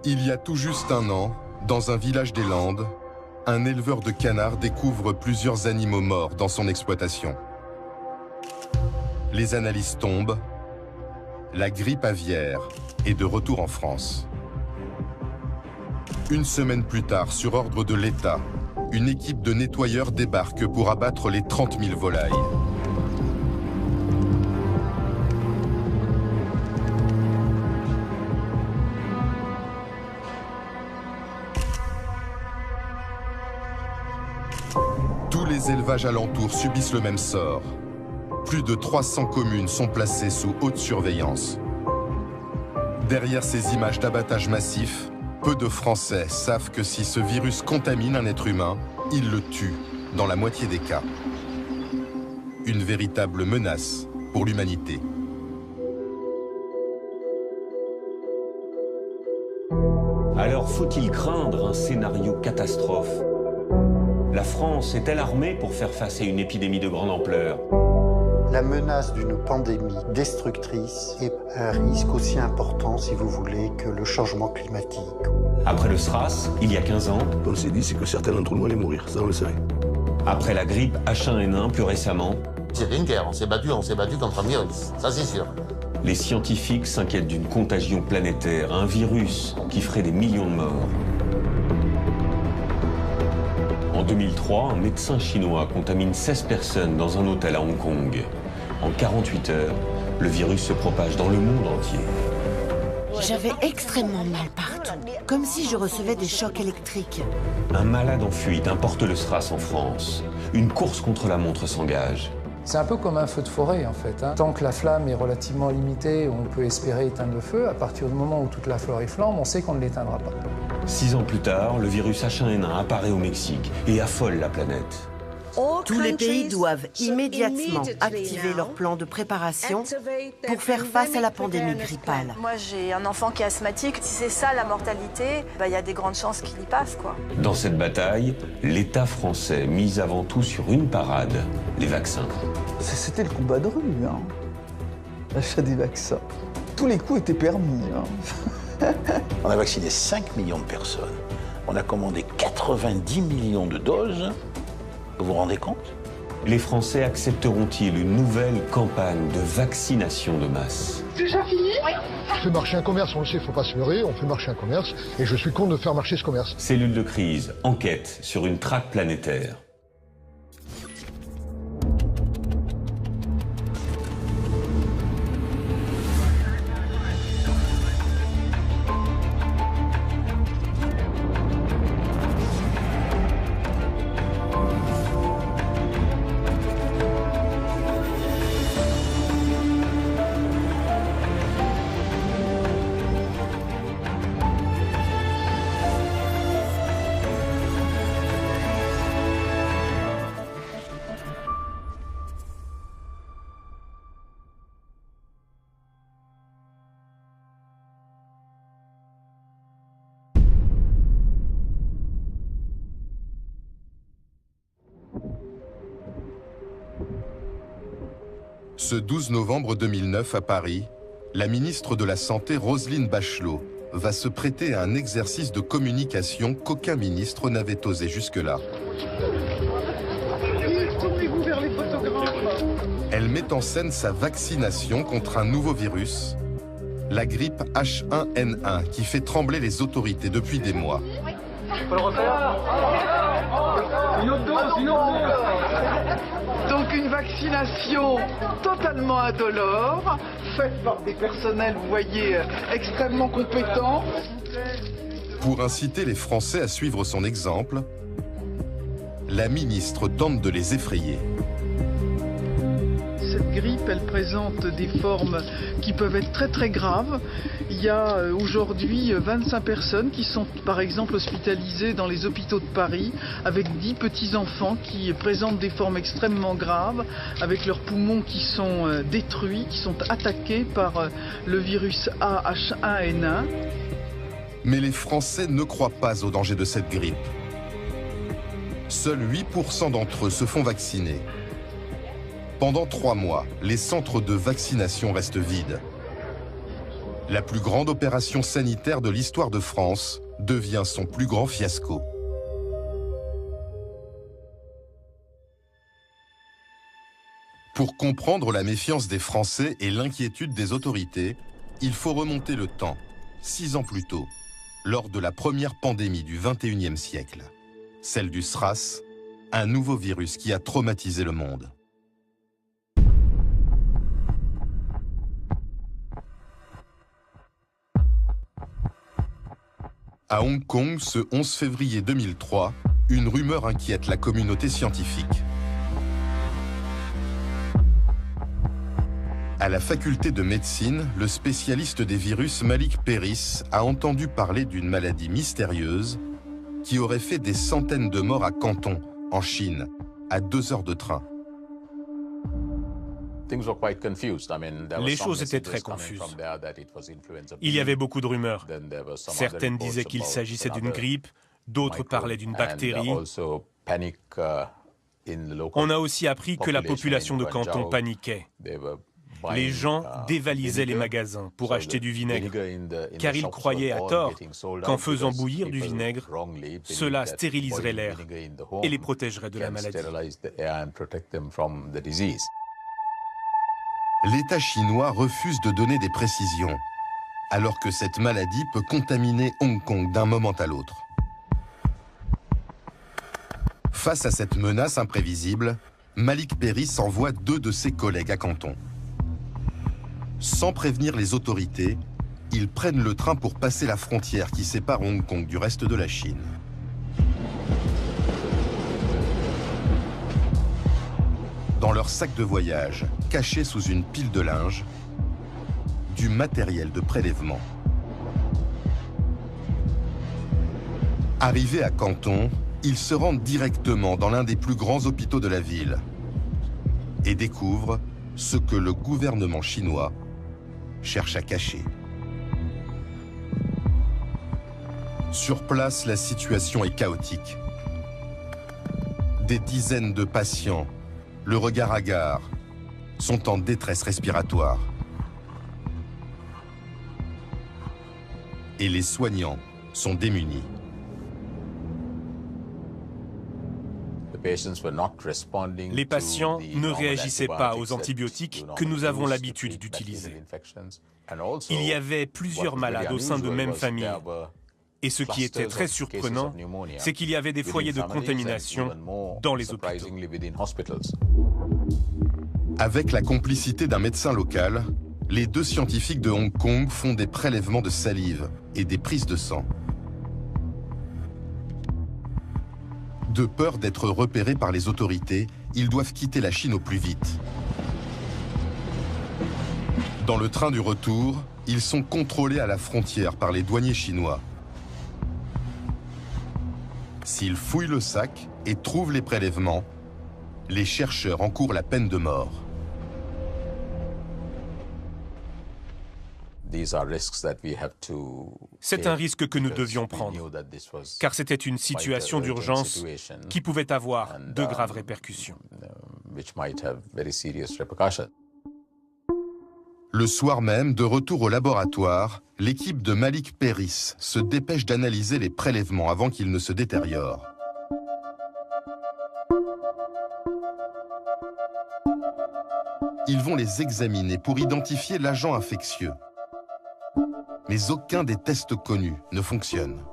Il y a tout juste un an, dans un village des Landes, un éleveur de canards découvre plusieurs animaux morts dans son exploitation. Les analyses tombent, la grippe aviaire est de retour en France. Une semaine plus tard, sur ordre de l'État, une équipe de nettoyeurs débarque pour abattre les 30 000 volailles. Tous les élevages alentours subissent le même sort. Plus de 300 communes sont placées sous haute surveillance. Derrière ces images d'abattage massif, peu de Français savent que si ce virus contamine un être humain, il le tue, dans la moitié des cas. Une véritable menace pour l'humanité. Alors faut-il craindre un scénario catastrophe? La France est-elle armée pour faire face à une épidémie de grande ampleur? La menace d'une pandémie destructrice est un risque aussi important, si vous voulez, que le changement climatique. Après le SRAS, il y a 15 ans. Ce qu'on s'est dit, c'est que certains d'entre nous allaient mourir, ça on le savait. Après la grippe H1N1 plus récemment. C'était une guerre, on s'est battu contre un virus, ça c'est sûr. Les scientifiques s'inquiètent d'une contagion planétaire, un virus qui ferait des millions de morts. En 2003, un médecin chinois contamine 16 personnes dans un hôtel à Hong Kong. En 48 heures, le virus se propage dans le monde entier. J'avais extrêmement mal partout, comme si je recevais des chocs électriques. Un malade en fuite importe le SRAS en France. Une course contre la montre s'engage. C'est un peu comme un feu de forêt en fait. Tant que la flamme est relativement limitée, on peut espérer éteindre le feu. À partir du moment où toute la fleur est flambe, on sait qu'on ne l'éteindra pas. 6 ans plus tard, le virus H1N1 apparaît au Mexique et affole la planète. Tous les pays doivent immédiatement activer leur plan de préparation pour faire face à la pandémie grippale. Moi, j'ai un enfant qui est asthmatique. Si c'est ça la mortalité, il y a des grandes chances qu'il y passe, quoi. Dans cette bataille, l'État français mise avant tout sur une parade, les vaccins. C'était le combat de rue, l'achat des vaccins. Tous les coups étaient permis. On a vacciné 5 millions de personnes. On a commandé 90 millions de doses. Vous vous rendez compte? Les Français accepteront-ils une nouvelle campagne de vaccination de masse? Déjà fini? Oui. On fait marcher un commerce, on le sait, il ne faut pas se leurrer, on fait marcher un commerce, et je suis contre de faire marcher ce commerce. Cellule de crise, enquête sur une traque planétaire. Ce 12 novembre 2009 à Paris, la ministre de la Santé Roselyne Bachelot va se prêter à un exercice de communication qu'aucun ministre n'avait osé jusque-là. Tournez-vous vers les photographes. Elle met en scène sa vaccination contre un nouveau virus, la grippe H1N1, qui fait trembler les autorités depuis des mois. Faut le refaire. Une autre dose, une autre dose. Donc une vaccination totalement indolore, faite par des personnels, vous voyez, extrêmement compétents. Pour inciter les Français à suivre son exemple, la ministre tente de les effrayer. Cette grippe, elle présente des formes qui peuvent être très très graves. Il y a aujourd'hui 25 personnes qui sont par exemple hospitalisées dans les hôpitaux de Paris avec 10 petits-enfants qui présentent des formes extrêmement graves, avec leurs poumons qui sont détruits, qui sont attaqués par le virus H1N1. Mais les Français ne croient pas au danger de cette grippe. Seuls 8% d'entre eux se font vacciner. Pendant 3 mois, les centres de vaccination restent vides. La plus grande opération sanitaire de l'histoire de France devient son plus grand fiasco. Pour comprendre la méfiance des Français et l'inquiétude des autorités, il faut remonter le temps, 6 ans plus tôt, lors de la première pandémie du XXIe siècle, celle du SRAS, un nouveau virus qui a traumatisé le monde. À Hong Kong, ce 11 février 2003, une rumeur inquiète la communauté scientifique. À la faculté de médecine, le spécialiste des virus Malik Peiris a entendu parler d'une maladie mystérieuse qui aurait fait des centaines de morts à Canton, en Chine, à 2 heures de train. Les choses étaient très confuses. Il y avait beaucoup de rumeurs. Certaines disaient qu'il s'agissait d'une grippe, d'autres parlaient d'une bactérie. On a aussi appris que la population de Canton paniquait. Les gens dévalisaient les magasins pour acheter du vinaigre, car ils croyaient à tort qu'en faisant bouillir du vinaigre, cela stériliserait l'air et les protégerait de la maladie. L'État chinois refuse de donner des précisions, alors que cette maladie peut contaminer Hong Kong d'un moment à l'autre. Face à cette menace imprévisible, Malik Peiris envoie 2 de ses collègues à Canton. Sans prévenir les autorités, ils prennent le train pour passer la frontière qui sépare Hong Kong du reste de la Chine. Dans leur sac de voyage, caché sous une pile de linge, du matériel de prélèvement. Arrivés à Canton, ils se rendent directement dans l'un des plus grands hôpitaux de la ville et découvrent ce que le gouvernement chinois cherche à cacher. Sur place, la situation est chaotique. Des dizaines de patients, le regard hagard, sont en détresse respiratoire. Et les soignants sont démunis. Les patients ne réagissaient pas aux antibiotiques que nous avons l'habitude d'utiliser. Il y avait plusieurs malades au sein de même famille. Et ce qui était très surprenant, c'est qu'il y avait des foyers de contamination dans les hôpitaux. Avec la complicité d'un médecin local, les 2 scientifiques de Hong Kong font des prélèvements de salive et des prises de sang. De peur d'être repérés par les autorités, ils doivent quitter la Chine au plus vite. Dans le train du retour, ils sont contrôlés à la frontière par les douaniers chinois. S'ils fouillent le sac et trouvent les prélèvements, les chercheurs encourent la peine de mort. C'est un risque que nous devions prendre, car c'était une situation d'urgence qui pouvait avoir de graves répercussions. Le soir même, de retour au laboratoire, l'équipe de Malik Peiris se dépêche d'analyser les prélèvements avant qu'ils ne se détériorent. Ils vont les examiner pour identifier l'agent infectieux. Mais aucun des tests connus ne fonctionne.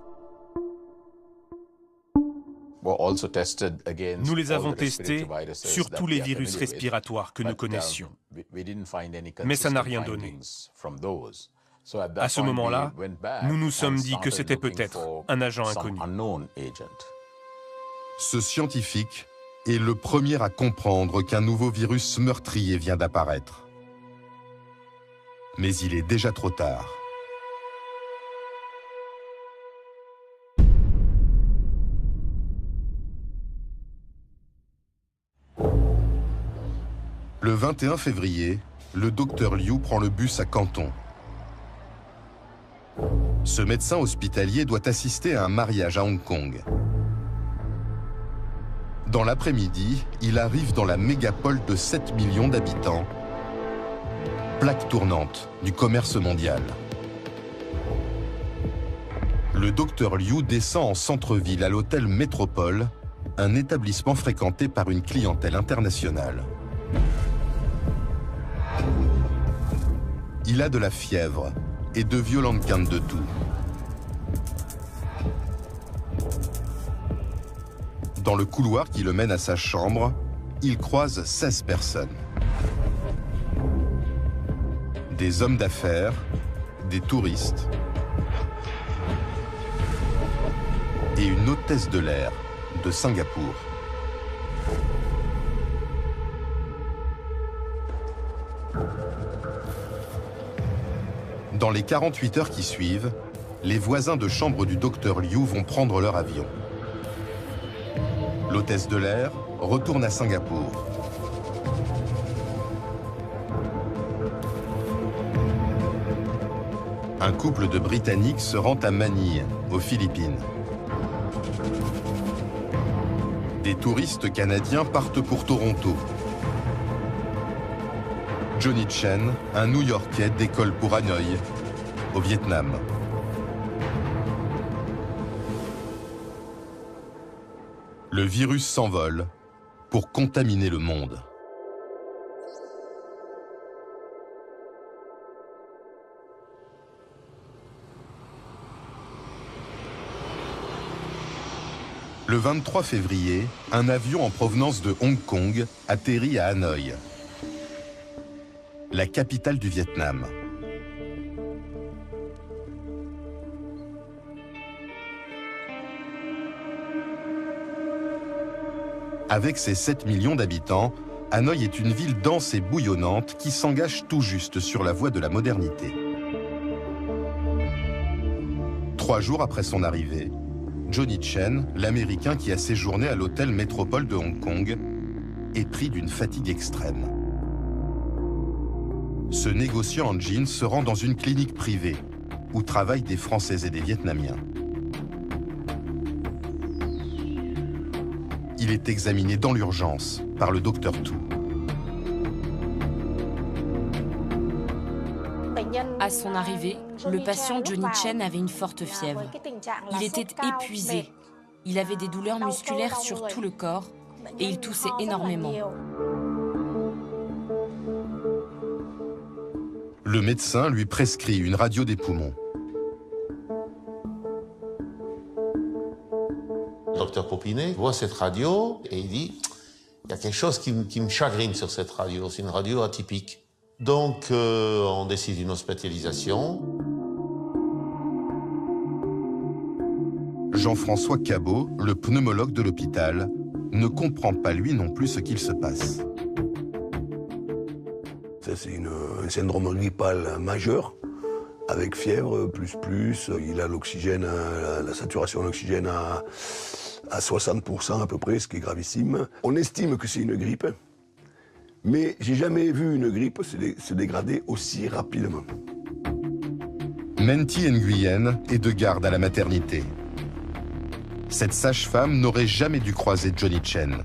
Nous les avons testés sur tous les virus respiratoires que nous connaissions. Mais ça n'a rien donné. À ce moment-là, nous nous sommes dit que c'était peut-être un agent inconnu. Ce scientifique est le premier à comprendre qu'un nouveau virus meurtrier vient d'apparaître. Mais il est déjà trop tard. Le 21 février, le docteur Liu prend le bus à Canton. Ce médecin hospitalier doit assister à un mariage à Hong Kong. Dans l'après-midi, il arrive dans la mégapole de 7 millions d'habitants, plaque tournante du commerce mondial. Le docteur Liu descend en centre-ville à l'hôtel Métropole, un établissement fréquenté par une clientèle internationale. Il a de la fièvre et de violentes quintes de toux. Dans le couloir qui le mène à sa chambre, il croise 16 personnes. Des hommes d'affaires, des touristes et une hôtesse de l'air de Singapour. Dans les 48 heures qui suivent, les voisins de chambre du docteur Liu vont prendre leur avion. L'hôtesse de l'air retourne à Singapour. Un couple de Britanniques se rend à Manille, aux Philippines. Des touristes canadiens partent pour Toronto. Johnny Chen, un New-Yorkais, décolle pour Hanoï, au Vietnam. Le virus s'envole pour contaminer le monde. Le 23 février, un avion en provenance de Hong Kong atterrit à Hanoï, la capitale du Vietnam. Avec ses 7 millions d'habitants, Hanoï est une ville dense et bouillonnante qui s'engage tout juste sur la voie de la modernité. 3 jours après son arrivée, Johnny Chen, l'Américain qui a séjourné à l'hôtel Métropole de Hong Kong, est pris d'une fatigue extrême. Ce négociant en jeans se rend dans une clinique privée où travaillent des Français et des Vietnamiens. Il est examiné dans l'urgence par le docteur Tu. À son arrivée, le patient Johnny Chen avait une forte fièvre. Il était épuisé. Il avait des douleurs musculaires sur tout le corps et il toussait énormément. Le médecin lui prescrit une radio des poumons. Le docteur Popinet voit cette radio et il dit « il y a quelque chose qui me chagrine sur cette radio, c'est une radio atypique ». Donc, on décide une hospitalisation. Jean-François Cabot, le pneumologue de l'hôpital, ne comprend pas lui non plus ce qu'il se passe. C'est un syndrome grippal majeur, avec fièvre, il a l'oxygène, la saturation d'oxygène à 60% à peu près, ce qui est gravissime. On estime que c'est une grippe. Mais j'ai jamais vu une grippe se dégrader aussi rapidement. Menti Nguyen est de garde à la maternité. Cette sage-femme n'aurait jamais dû croiser Johnny Chen.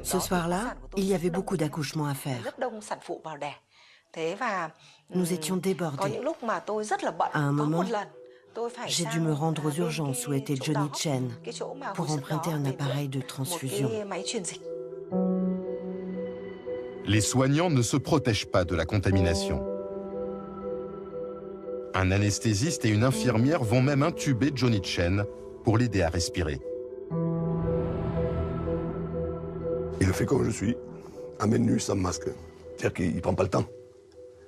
Ce soir-là, il y avait beaucoup d'accouchements à faire. Nous étions débordés. À un moment, j'ai dû me rendre aux urgences où était Johnny Chen pour emprunter un appareil de transfusion. Les soignants ne se protègent pas de la contamination. Un anesthésiste et une infirmière vont même intuber Johnny Chen pour l'aider à respirer. Il le fait comme je suis, à main nue, sans masque. C'est-à-dire qu'il ne prend pas le temps.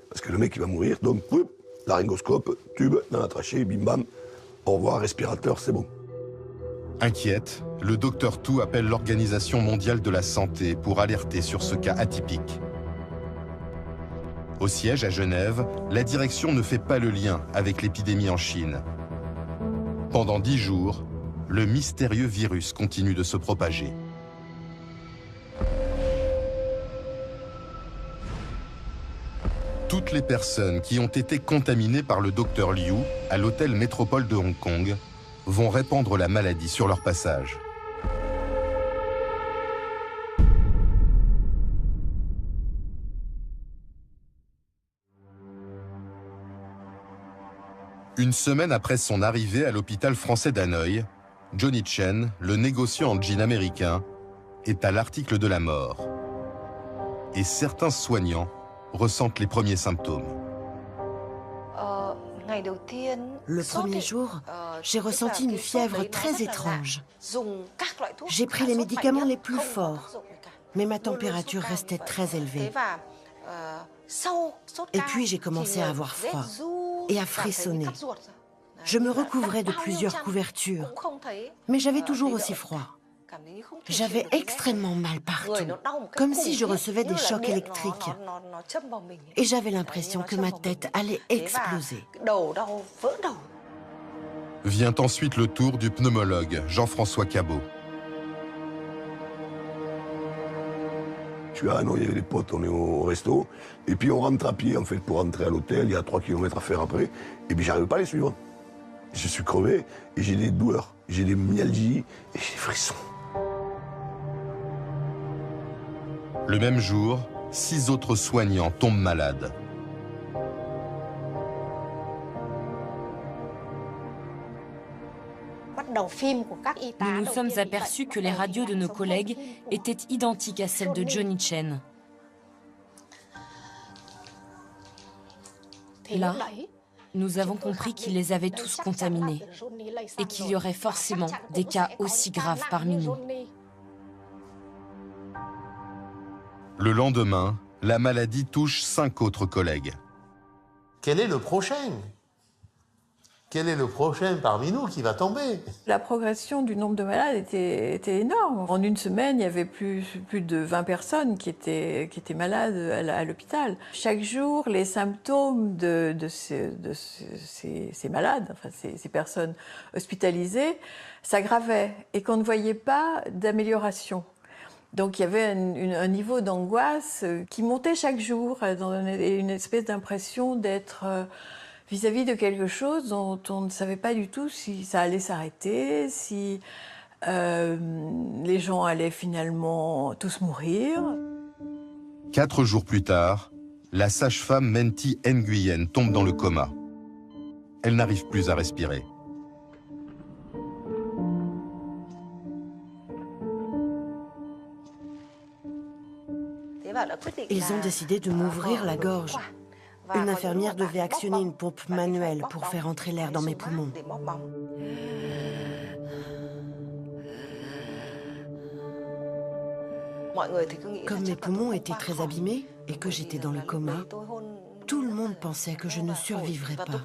Parce que le mec, il va mourir, donc, laryngoscope, tube dans la trachée, bim bam, au revoir, respirateur, c'est bon. Inquiète, le docteur Tu appelle l'Organisation mondiale de la santé pour alerter sur ce cas atypique. Au siège à Genève, la direction ne fait pas le lien avec l'épidémie en Chine. Pendant 10 jours, le mystérieux virus continue de se propager. Toutes les personnes qui ont été contaminées par le docteur Liu à l'hôtel Métropole de Hong Kong vont répandre la maladie sur leur passage. Une semaine après son arrivée à l'hôpital français d'Hanoï, Johnny Chen, le négociant en jean américain, est à l'article de la mort. Et certains soignants ressentent les premiers symptômes. Le premier jour, j'ai ressenti une fièvre très étrange. J'ai pris les médicaments les plus forts, mais ma température restait très élevée. Et puis j'ai commencé à avoir froid et à frissonner. Je me recouvrais de plusieurs couvertures, mais j'avais toujours aussi froid. J'avais extrêmement mal partout, comme si je recevais des chocs électriques. Et j'avais l'impression que ma tête allait exploser. Vient ensuite le tour du pneumologue Jean-François Cabot. Je suis à Hanoï avec les potes, on est au resto, et puis on rentre à pied en fait pour rentrer à l'hôtel, il y a 3 km à faire après, et puis j'arrive pas à les suivre. Je suis crevé, et j'ai des douleurs, j'ai des myalgies, et j'ai des frissons. Le même jour, 6 autres soignants tombent malades. Nous nous sommes aperçus que les radios de nos collègues étaient identiques à celles de Johnny Chen. Là, nous avons compris qu'ils les avaient tous contaminés et qu'il y aurait forcément des cas aussi graves parmi nous. Le lendemain, la maladie touche 5 autres collègues. Quel est le prochain? Quel est le prochain parmi nous qui va tomber? La progression du nombre de malades était énorme. En une semaine, il y avait plus de 20 personnes qui étaient malades à l'hôpital. Chaque jour, les symptômes de ces malades, enfin ces personnes hospitalisées, s'aggravaient et qu'on ne voyait pas d'amélioration. Donc il y avait un niveau d'angoisse qui montait chaque jour, et une espèce d'impression d'être vis-à-vis de quelque chose dont on ne savait pas du tout si ça allait s'arrêter, si les gens allaient finalement tous mourir. 4 jours plus tard, la sage-femme Menti Nguyen tombe dans le coma. Elle n'arrive plus à respirer. Ils ont décidé de m'ouvrir la gorge. Une infirmière devait actionner une pompe manuelle pour faire entrer l'air dans mes poumons. Comme mes poumons étaient très abîmés et que j'étais dans le coma, tout le monde pensait que je ne survivrais pas.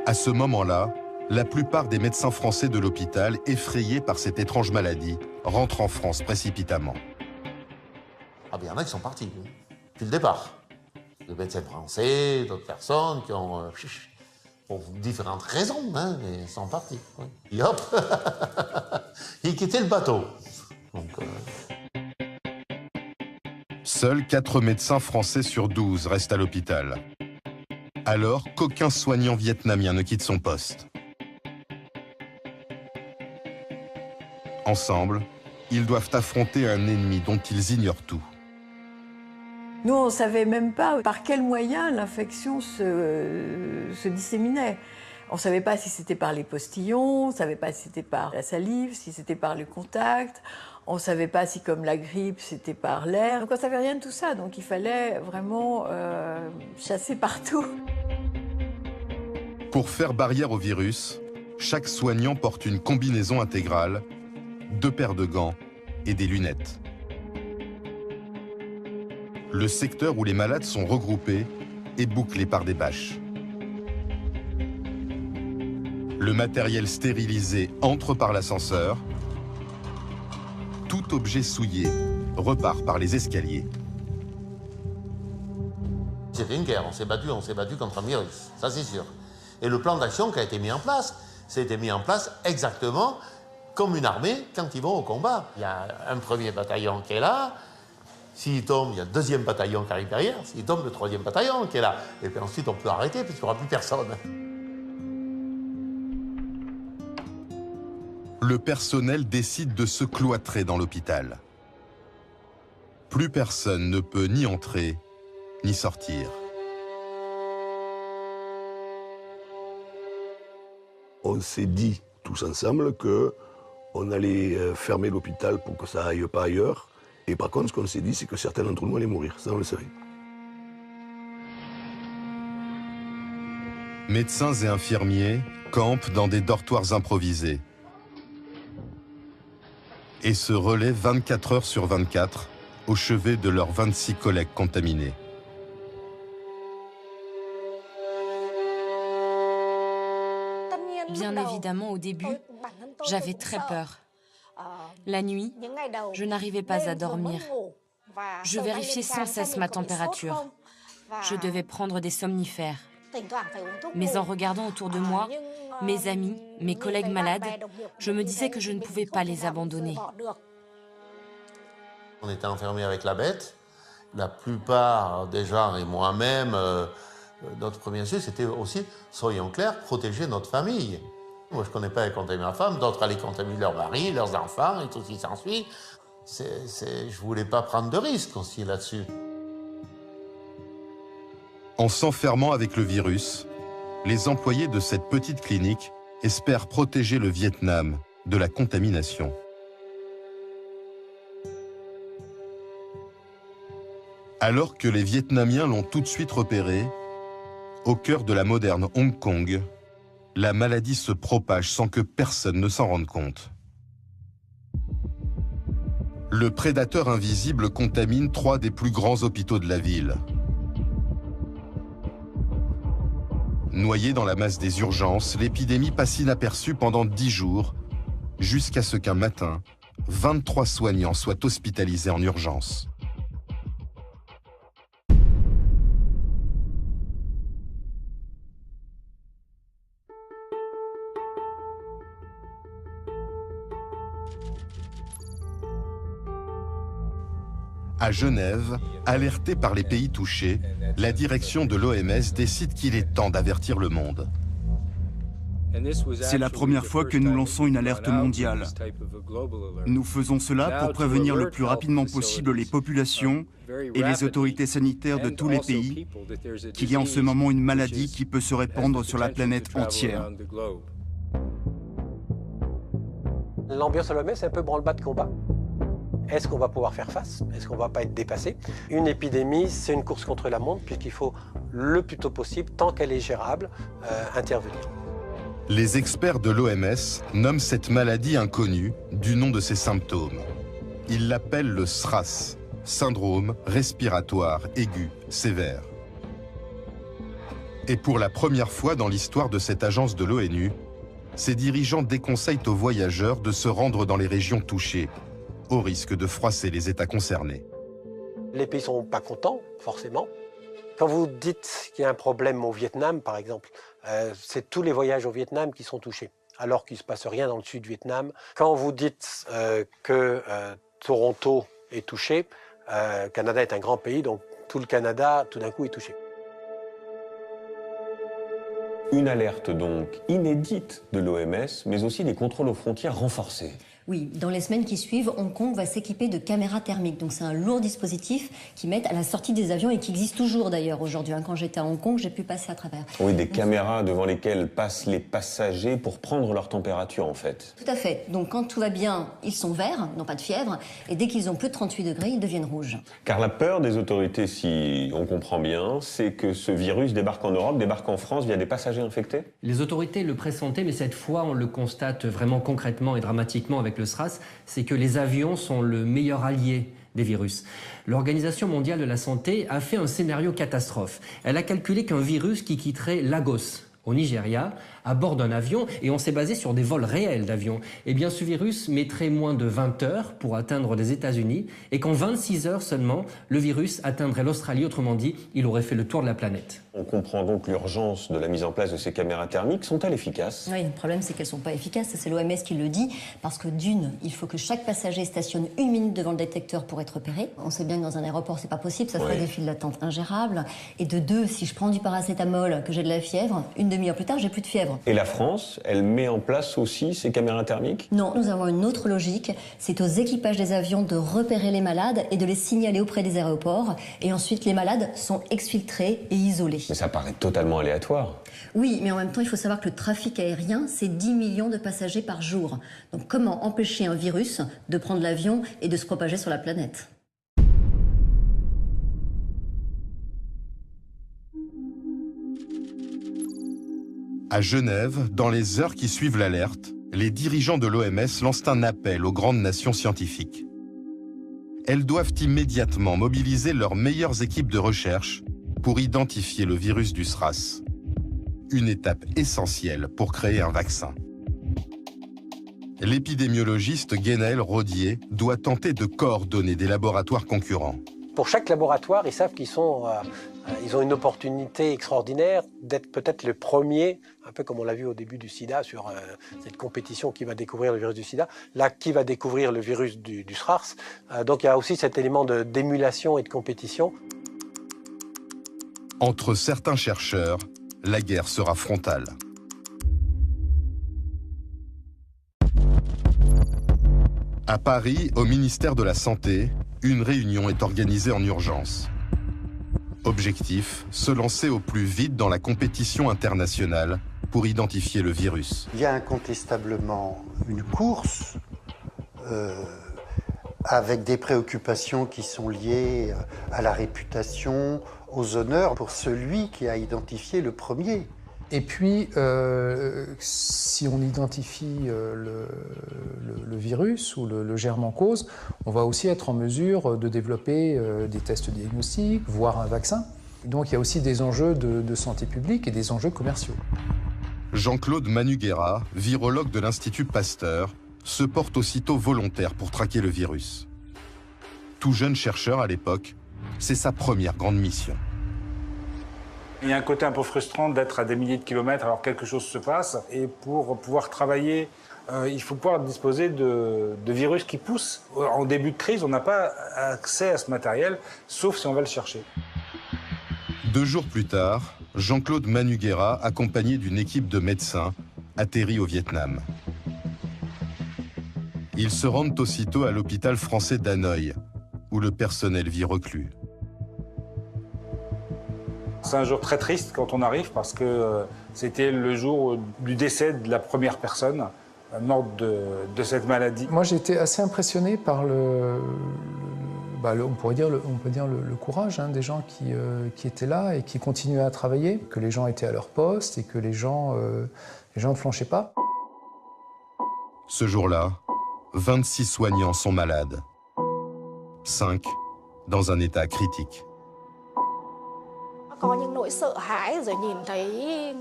À ce moment-là, la plupart des médecins français de l'hôpital, effrayés par cette étrange maladie, rentrent en France précipitamment. Ah bien, il y en a qui sont partis, depuis le départ. Les médecins français, d'autres personnes qui ont, pour différentes raisons, hein, mais sont partis. Oui. Et hop, ils quittaient le bateau. Donc, Seuls 4 médecins français sur 12 restent à l'hôpital. Alors qu'aucun soignant vietnamien ne quitte son poste. Ensemble, ils doivent affronter un ennemi dont ils ignorent tout. Nous, on ne savait même pas par quels moyens l'infection se disséminait. On ne savait pas si c'était par les postillons, on ne savait pas si c'était par la salive, si c'était par le contact. On ne savait pas si, comme la grippe, c'était par l'air. Donc on ne savait rien de tout ça, donc il fallait vraiment chasser partout. Pour faire barrière au virus, chaque soignant porte une combinaison intégrale, 2 paires de gants et des lunettes. Le secteur où les malades sont regroupés est bouclé par des bâches. Le matériel stérilisé entre par l'ascenseur. Tout objet souillé repart par les escaliers. C'était une guerre, on s'est battu contre un virus, ça c'est sûr. Et le plan d'action qui a été mis en place, c'était mis en place exactement comme une armée quand ils vont au combat. Il y a un premier bataillon qui est là, s'il tombe, il y a un deuxième bataillon qui arrive derrière, s'il tombe, le troisième bataillon qui est là. Et puis ensuite on peut arrêter puisqu'il n'y aura plus personne. le personnel décide de se cloîtrer dans l'hôpital. Plus personne ne peut ni entrer, ni sortir. On s'est dit tous ensemble qu'on allait fermer l'hôpital pour que ça aille pas ailleurs. Et par contre, ce qu'on s'est dit, c'est que certains d'entre nous allaient mourir. Ça, on le savait. Médecins et infirmiers campent dans des dortoirs improvisés et se relaient 24 heures sur 24 au chevet de leurs 26 collègues contaminés. Bien évidemment, au début, j'avais très peur. La nuit, je n'arrivais pas à dormir. Je vérifiais sans cesse ma température. Je devais prendre des somnifères. Mais en regardant autour de moi, mes amis, mes collègues malades, je me disais que je ne pouvais pas les abandonner. On était enfermés avec la bête. La plupart des gens et moi-même, notre premier instinct, c'était aussi, soyons clairs, protéger notre famille. Moi, je ne connais pas contaminer ma femme, d'autres allaient contaminer leur mari, leurs enfants et tout ce qui s'ensuit. Je ne voulais pas prendre de risques aussi là-dessus. En s'enfermant avec le virus, les employés de cette petite clinique espèrent protéger le Vietnam de la contamination. Alors que les Vietnamiens l'ont tout de suite repéré, au cœur de la moderne Hong Kong, la maladie se propage sans que personne ne s'en rende compte. Le prédateur invisible contamine 3 des plus grands hôpitaux de la ville. Noyée dans la masse des urgences, l'épidémie passe inaperçue pendant 10 jours, jusqu'à ce qu'un matin, 23 soignants soient hospitalisés en urgence. À Genève, alertée par les pays touchés, la direction de l'OMS décide qu'il est temps d'avertir le monde. C'est la première fois que nous lançons une alerte mondiale. Nous faisons cela pour prévenir le plus rapidement possible les populations et les autorités sanitaires de tous les pays qu'il y a en ce moment une maladie qui peut se répandre sur la planète entière. L'ambiance à l'OMS, c'est un peu branle-bas de combat. Est-ce qu'on va pouvoir faire face? Est-ce qu'on ne va pas être dépassé? Une épidémie, c'est une course contre la montre, puisqu'il faut le plus tôt possible, tant qu'elle est gérable, intervenir. Les experts de l'OMS nomment cette maladie inconnue du nom de ses symptômes. Ils l'appellent le SRAS, syndrome respiratoire aigu sévère. Et pour la première fois dans l'histoire de cette agence de l'ONU, ses dirigeants déconseillent aux voyageurs de se rendre dans les régions touchées, au risque de froisser les États concernés. Les pays ne sont pas contents, forcément. Quand vous dites qu'il y a un problème au Vietnam, par exemple, c'est tous les voyages au Vietnam qui sont touchés, alors qu'il ne se passe rien dans le sud du Vietnam. Quand vous dites que Toronto est touché, le Canada est un grand pays, donc tout le Canada, tout d'un coup, est touché. Une alerte donc inédite de l'OMS, mais aussi des contrôles aux frontières renforcés. Oui, dans les semaines qui suivent, Hong Kong va s'équiper de caméras thermiques. Donc c'est un lourd dispositif qu'ils mettent à la sortie des avions et qui existe toujours d'ailleurs aujourd'hui. Quand j'étais à Hong Kong, j'ai pu passer à travers. Oui, des caméras devant lesquelles passent les passagers pour prendre leur température en fait. Tout à fait. Donc quand tout va bien, ils sont verts, n'ont pas de fièvre. Et dès qu'ils ont plus de 38 degrés, ils deviennent rouges. Car la peur des autorités, si on comprend bien, c'est que ce virus débarque en Europe, débarque en France via des passagers infectés. Les autorités le pressentaient, mais cette fois, on le constate vraiment concrètement et dramatiquement avec le SRAS, c'est que les avions sont le meilleur allié des virus. L'Organisation mondiale de la santé a fait un scénario catastrophe. Elle a calculé qu'un virus qui quitterait Lagos, au Nigeria, à bord d'un avion, et on s'est basé sur des vols réels d'avions, eh bien ce virus mettrait moins de 20 heures pour atteindre les États-Unis, et qu'en 26 heures seulement, le virus atteindrait l'Australie, autrement dit, il aurait fait le tour de la planète. On comprend donc l'urgence de la mise en place de ces caméras thermiques. Sont-elles efficaces? Oui, le problème, c'est qu'elles ne sont pas efficaces. C'est l'OMS qui le dit. Parce que d'une, il faut que chaque passager stationne 1 minute devant le détecteur pour être repéré. On sait bien que dans un aéroport, c'est pas possible. Ça ferait des files d'attente ingérables. Et de deux, si je prends du paracétamol, que j'ai de la fièvre, une demi-heure plus tard, j'ai plus de fièvre. Et la France, elle met en place aussi ces caméras thermiques? Non, nous avons une autre logique. C'est aux équipages des avions de repérer les malades et de les signaler auprès des aéroports. Et ensuite, les malades sont exfiltrés et isolés. Mais ça paraît totalement aléatoire. Oui, mais en même temps, il faut savoir que le trafic aérien, c'est 10 millions de passagers par jour. Donc comment empêcher un virus de prendre l'avion et de se propager sur la planète? À Genève, dans les heures qui suivent l'alerte, les dirigeants de l'OMS lancent un appel aux grandes nations scientifiques. Elles doivent immédiatement mobiliser leurs meilleures équipes de recherche pour identifier le virus du SRAS. Une étape essentielle pour créer un vaccin. L'épidémiologiste Guénel Rodier doit tenter de coordonner des laboratoires concurrents. Pour chaque laboratoire, ils savent qu'ils ont une opportunité extraordinaire d'être peut-être le premier, un peu comme on l'a vu au début du sida, sur cette compétition qui va découvrir le virus du sida, là, qui va découvrir le virus du SRAS. Donc il y a aussi cet élément d'émulation et de compétition. Entre certains chercheurs, la guerre sera frontale. À Paris, au ministère de la Santé, une réunion est organisée en urgence. Objectif, se lancer au plus vite dans la compétition internationale pour identifier le virus. Il y a incontestablement une course avec des préoccupations qui sont liées à la réputation, aux honneurs pour celui qui a identifié le premier. Et puis, si on identifie le virus ou le germe en cause, on va aussi être en mesure de développer des tests diagnostiques, voire un vaccin. Donc il y a aussi des enjeux de santé publique et des enjeux commerciaux. Jean-Claude Manuguera, virologue de l'Institut Pasteur, se porte aussitôt volontaire pour traquer le virus. Tout jeune chercheur à l'époque, c'est sa première grande mission. Il y a un côté un peu frustrant d'être à des milliers de kilomètres alors que quelque chose se passe. Et pour pouvoir travailler, il faut pouvoir disposer de virus qui poussent. En début de crise, on n'a pas accès à ce matériel, sauf si on va le chercher. 2 jours plus tard, Jean-Claude Manuguera, accompagné d'une équipe de médecins, atterrit au Vietnam. Ils se rendent aussitôt à l'hôpital français d'Hanoï, où le personnel vit reclus. C'est un jour très triste quand on arrive parce que c'était le jour du décès de la première personne morte de cette maladie. Moi, j'ai été assez impressionné par on peut dire le courage des gens qui étaient là et qui continuaient à travailler, que les gens étaient à leur poste et que les gens ne flanchaient pas. Ce jour-là, 26 soignants sont malades. 5 dans un état critique.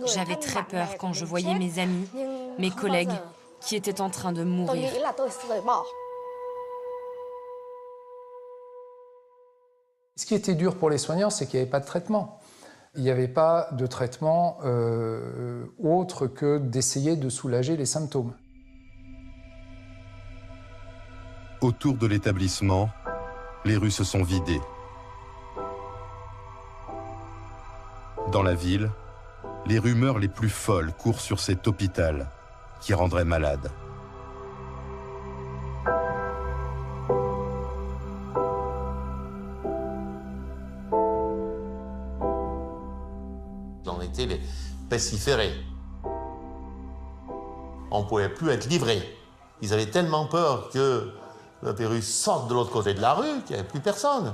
J'avais très peur quand je voyais mes amis, mes collègues, qui étaient en train de mourir. Ce qui était dur pour les soignants, c'est qu'il n'y avait pas de traitement. Il n'y avait pas de traitement autre que d'essayer de soulager les symptômes. Autour de l'établissement, les rues se sont vidées. Dans la ville, les rumeurs les plus folles courent sur cet hôpital qui rendrait malade. On était les pestiférés. On ne pouvait plus être livrés. Ils avaient tellement peur que le virus sorte de l'autre côté de la rue qu'il n'y avait plus personne.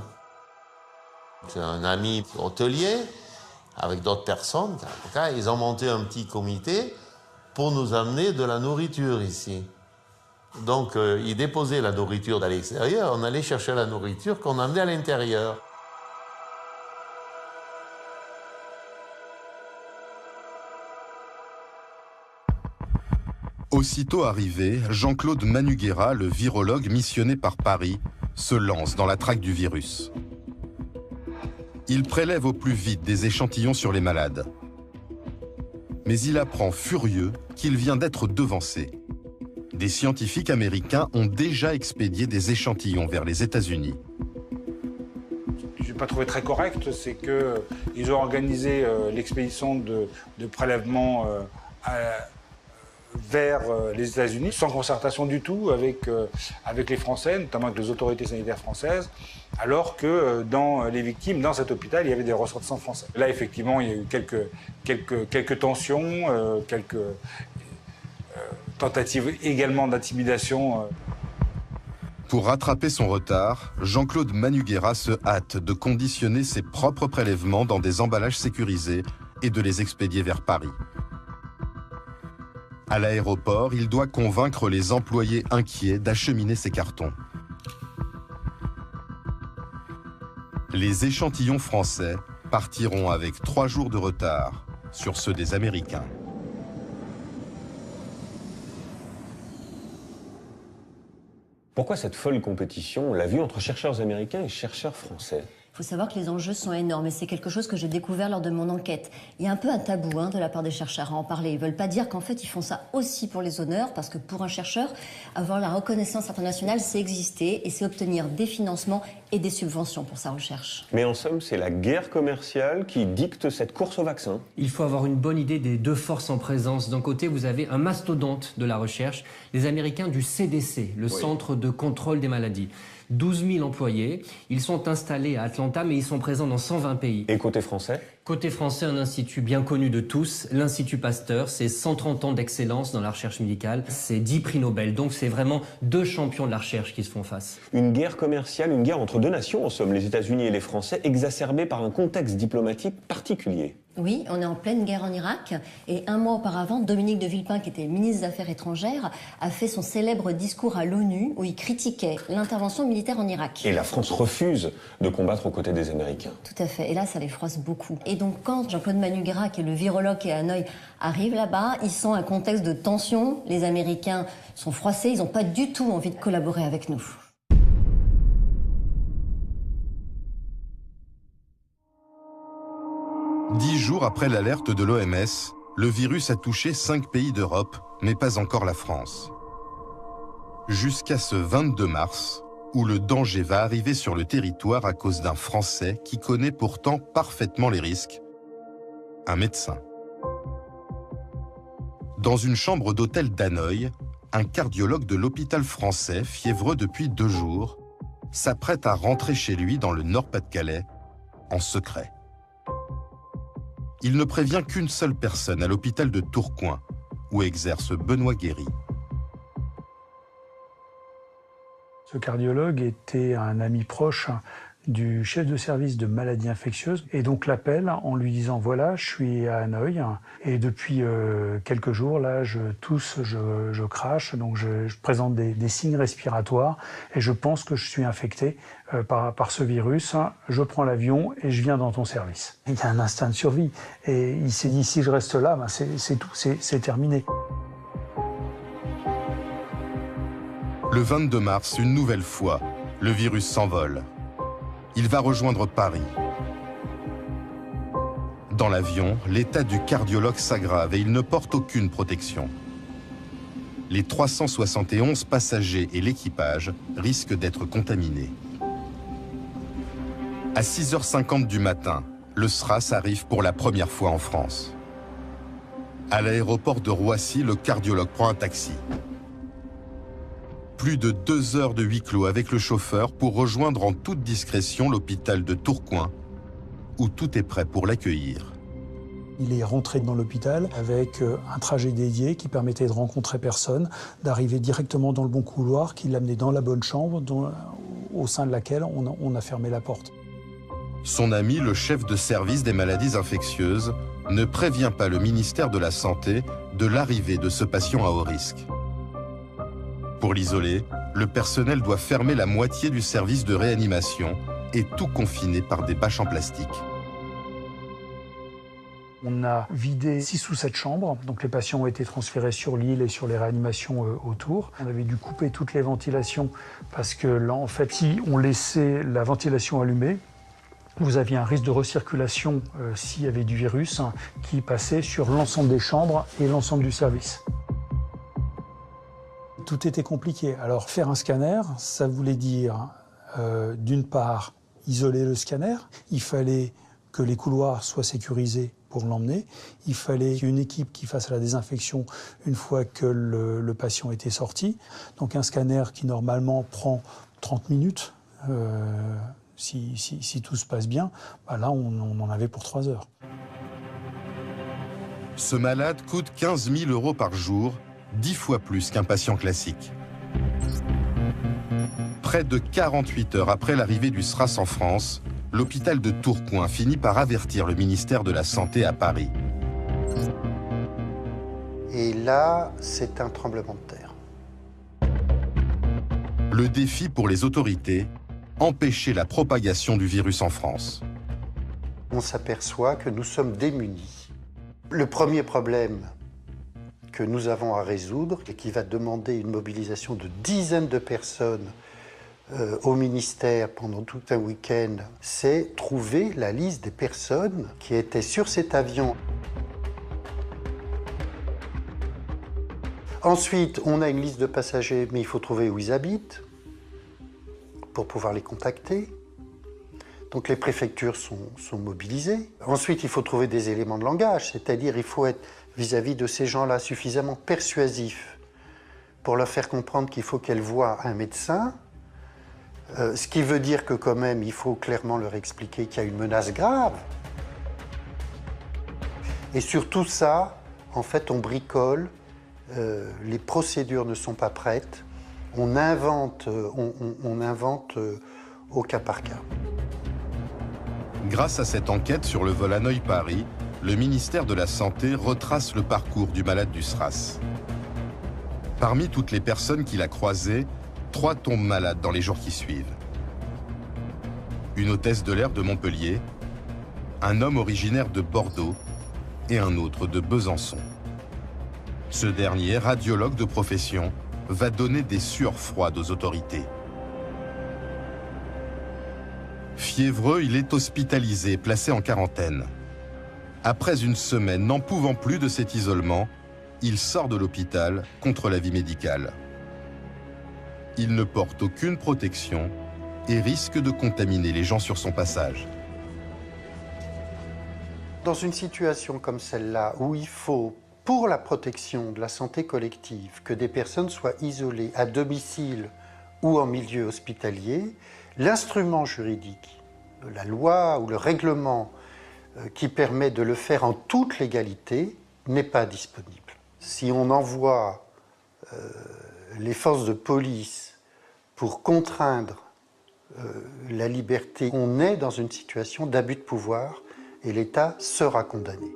J'ai un ami hôtelier, avec d'autres personnes, ils ont monté un petit comité pour nous amener de la nourriture ici. Donc, ils déposaient la nourriture à l'extérieur, on allait chercher la nourriture qu'on amenait à l'intérieur. Aussitôt arrivé, Jean-Claude Manuguera, le virologue missionné par Paris, se lance dans la traque du virus. Il prélève au plus vite des échantillons sur les malades. Mais il apprend furieux qu'il vient d'être devancé. Des scientifiques américains ont déjà expédié des échantillons vers les États-Unis. Ce que je n'ai pas trouvé très correct, c'est qu'ils ont organisé l'expédition de prélèvement vers les États-Unis, sans concertation du tout avec les Français, notamment avec les autorités sanitaires françaises, alors que dans les victimes, dans cet hôpital, il y avait des ressortissants français. Là, effectivement, il y a eu quelques tensions, quelques tentatives également d'intimidation. Pour rattraper son retard, Jean-Claude Manuguera se hâte de conditionner ses propres prélèvements dans des emballages sécurisés et de les expédier vers Paris. À l'aéroport, il doit convaincre les employés inquiets d'acheminer ces cartons. Les échantillons français partiront avec 3 jours de retard sur ceux des Américains. Pourquoi cette folle compétition, on l'a vu, entre chercheurs américains et chercheurs français? Il faut savoir que les enjeux sont énormes et c'est quelque chose que j'ai découvert lors de mon enquête. Il y a un peu un tabou de la part des chercheurs à en parler. Ils ne veulent pas dire qu'en fait ils font ça aussi pour les honneurs, parce que pour un chercheur, avoir la reconnaissance internationale, c'est exister et c'est obtenir des financements et des subventions pour sa recherche. Mais en somme, c'est la guerre commerciale qui dicte cette course au vaccin. Il faut avoir une bonne idée des deux forces en présence. D'un côté, vous avez un mastodonte de la recherche, les Américains du CDC, le Centre de contrôle des maladies. 12 000 employés, ils sont installés à Atlanta, mais ils sont présents dans 120 pays. Et côté français? Côté français, un institut bien connu de tous, l'Institut Pasteur, c'est 130 ans d'excellence dans la recherche médicale, c'est 10 prix Nobel, donc c'est vraiment 2 champions de la recherche qui se font face. Une guerre commerciale, une guerre entre 2 nations, en somme, les États-Unis et les Français, exacerbée par un contexte diplomatique particulier. Oui, on est en pleine guerre en Irak et un mois auparavant, Dominique de Villepin, qui était ministre des Affaires étrangères, a fait son célèbre discours à l'ONU où il critiquait l'intervention militaire en Irak. Et la France refuse de combattre aux côtés des Américains. Tout à fait, et là ça les froisse beaucoup. Et donc quand Jean-Claude Manuguera, qui est le virologue qui est à Hanoï, arrive là-bas, ils sont un contexte de tension, les Américains sont froissés, ils n'ont pas du tout envie de collaborer avec nous. Dix jours après l'alerte de l'OMS, le virus a touché 5 pays d'Europe, mais pas encore la France. Jusqu'à ce 22 mars, où le danger va arriver sur le territoire à cause d'un Français qui connaît pourtant parfaitement les risques, un médecin. Dans une chambre d'hôtel d'Hanoï, un cardiologue de l'hôpital français, fiévreux depuis 2 jours, s'apprête à rentrer chez lui dans le Nord-Pas-de-Calais, en secret. Il ne prévient qu'une seule personne à l'hôpital de Tourcoing, où exerce Benoît Guéry. Ce cardiologue était un ami proche du chef de service de maladies infectieuses et donc l'appelle en lui disant « Voilà, je suis à Hanoï et depuis quelques jours, là, je tousse, je crache, donc je présente des signes respiratoires et je pense que je suis infecté par ce virus. Je prends l'avion et je viens dans ton service. » Il y a un instinct de survie et il s'est dit « Si je reste là, ben c'est tout, c'est terminé. » Le 22 mars, une nouvelle fois, le virus s'envole. Il va rejoindre Paris. Dans l'avion, l'état du cardiologue s'aggrave et il ne porte aucune protection. Les 371 passagers et l'équipage risquent d'être contaminés. À 6h50 du matin, le SRAS arrive pour la première fois en France. À l'aéroport de Roissy, le cardiologue prend un taxi. Plus de 2 heures de huis clos avec le chauffeur pour rejoindre en toute discrétion l'hôpital de Tourcoing, où tout est prêt pour l'accueillir. Il est rentré dans l'hôpital avec un trajet dédié qui permettait de rencontrer personne, d'arriver directement dans le bon couloir, qui l'amenait dans la bonne chambre, au sein de laquelle on a fermé la porte. Son ami, le chef de service des maladies infectieuses, ne prévient pas le ministère de la Santé de l'arrivée de ce patient à haut risque. Pour l'isoler, le personnel doit fermer la moitié du service de réanimation et tout confiner par des bâches en plastique. On a vidé 6 ou 7 chambres, donc les patients ont été transférés sur l'île et sur les réanimations autour. On avait dû couper toutes les ventilations parce que là, en fait, si on laissait la ventilation allumée, vous aviez un risque de recirculation s'il y avait du virus qui passait sur l'ensemble des chambres et l'ensemble du service. Tout était compliqué. Alors faire un scanner, ça voulait dire d'une part isoler le scanner, il fallait que les couloirs soient sécurisés pour l'emmener, il fallait qu'il y ait une équipe qui fasse la désinfection une fois que le patient était sorti. Donc un scanner qui normalement prend 30 minutes, si tout se passe bien, bah là on en avait pour 3 heures. Ce malade coûte 15 000 € par jour, 10 fois plus qu'un patient classique. Près de 48 heures après l'arrivée du SRAS en France, l'hôpital de Tourcoing finit par avertir le ministère de la Santé à Paris. Et là, c'est un tremblement de terre. Le défi pour les autorités, empêcher la propagation du virus en France. On s'aperçoit que nous sommes démunis. Le premier problème que nous avons à résoudre, et qui va demander une mobilisation de dizaines de personnes au ministère pendant tout un week-end, c'est trouver la liste des personnes qui étaient sur cet avion. Ensuite, on a une liste de passagers, mais il faut trouver où ils habitent pour pouvoir les contacter. Donc les préfectures sont mobilisées. Ensuite, il faut trouver des éléments de langage, c'est-à-dire il faut être vis-à-vis de ces gens-là suffisamment persuasif pour leur faire comprendre qu'il faut qu'elles voient un médecin, ce qui veut dire que quand même, il faut clairement leur expliquer qu'il y a une menace grave. Et sur tout ça, en fait, on bricole, les procédures ne sont pas prêtes, on invente au cas par cas. Grâce à cette enquête sur le vol Hanoï-Paris, le ministère de la Santé retrace le parcours du malade du SRAS. Parmi toutes les personnes qu'il a croisées, 3 tombent malades dans les jours qui suivent. Une hôtesse de l'air de Montpellier, un homme originaire de Bordeaux et un autre de Besançon. Ce dernier, radiologue de profession, va donner des sueurs froides aux autorités. Fiévreux, il est hospitalisé, placé en quarantaine. Après une semaine, n'en pouvant plus de cet isolement, il sort de l'hôpital contre l'avis médical. Il ne porte aucune protection et risque de contaminer les gens sur son passage. Dans une situation comme celle-là, où il faut, pour la protection de la santé collective, que des personnes soient isolées à domicile ou en milieu hospitalier, l'instrument juridique, la loi ou le règlement qui permet de le faire en toute légalité n'est pas disponible. Si on envoie les forces de police pour contraindre la liberté, on est dans une situation d'abus de pouvoir et l'État sera condamné.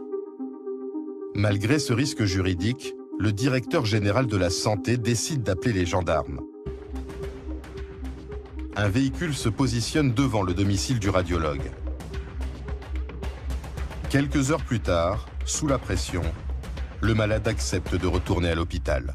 Malgré ce risque juridique, le directeur général de la Santé décide d'appeler les gendarmes. Un véhicule se positionne devant le domicile du radiologue. Quelques heures plus tard, sous la pression, le malade accepte de retourner à l'hôpital.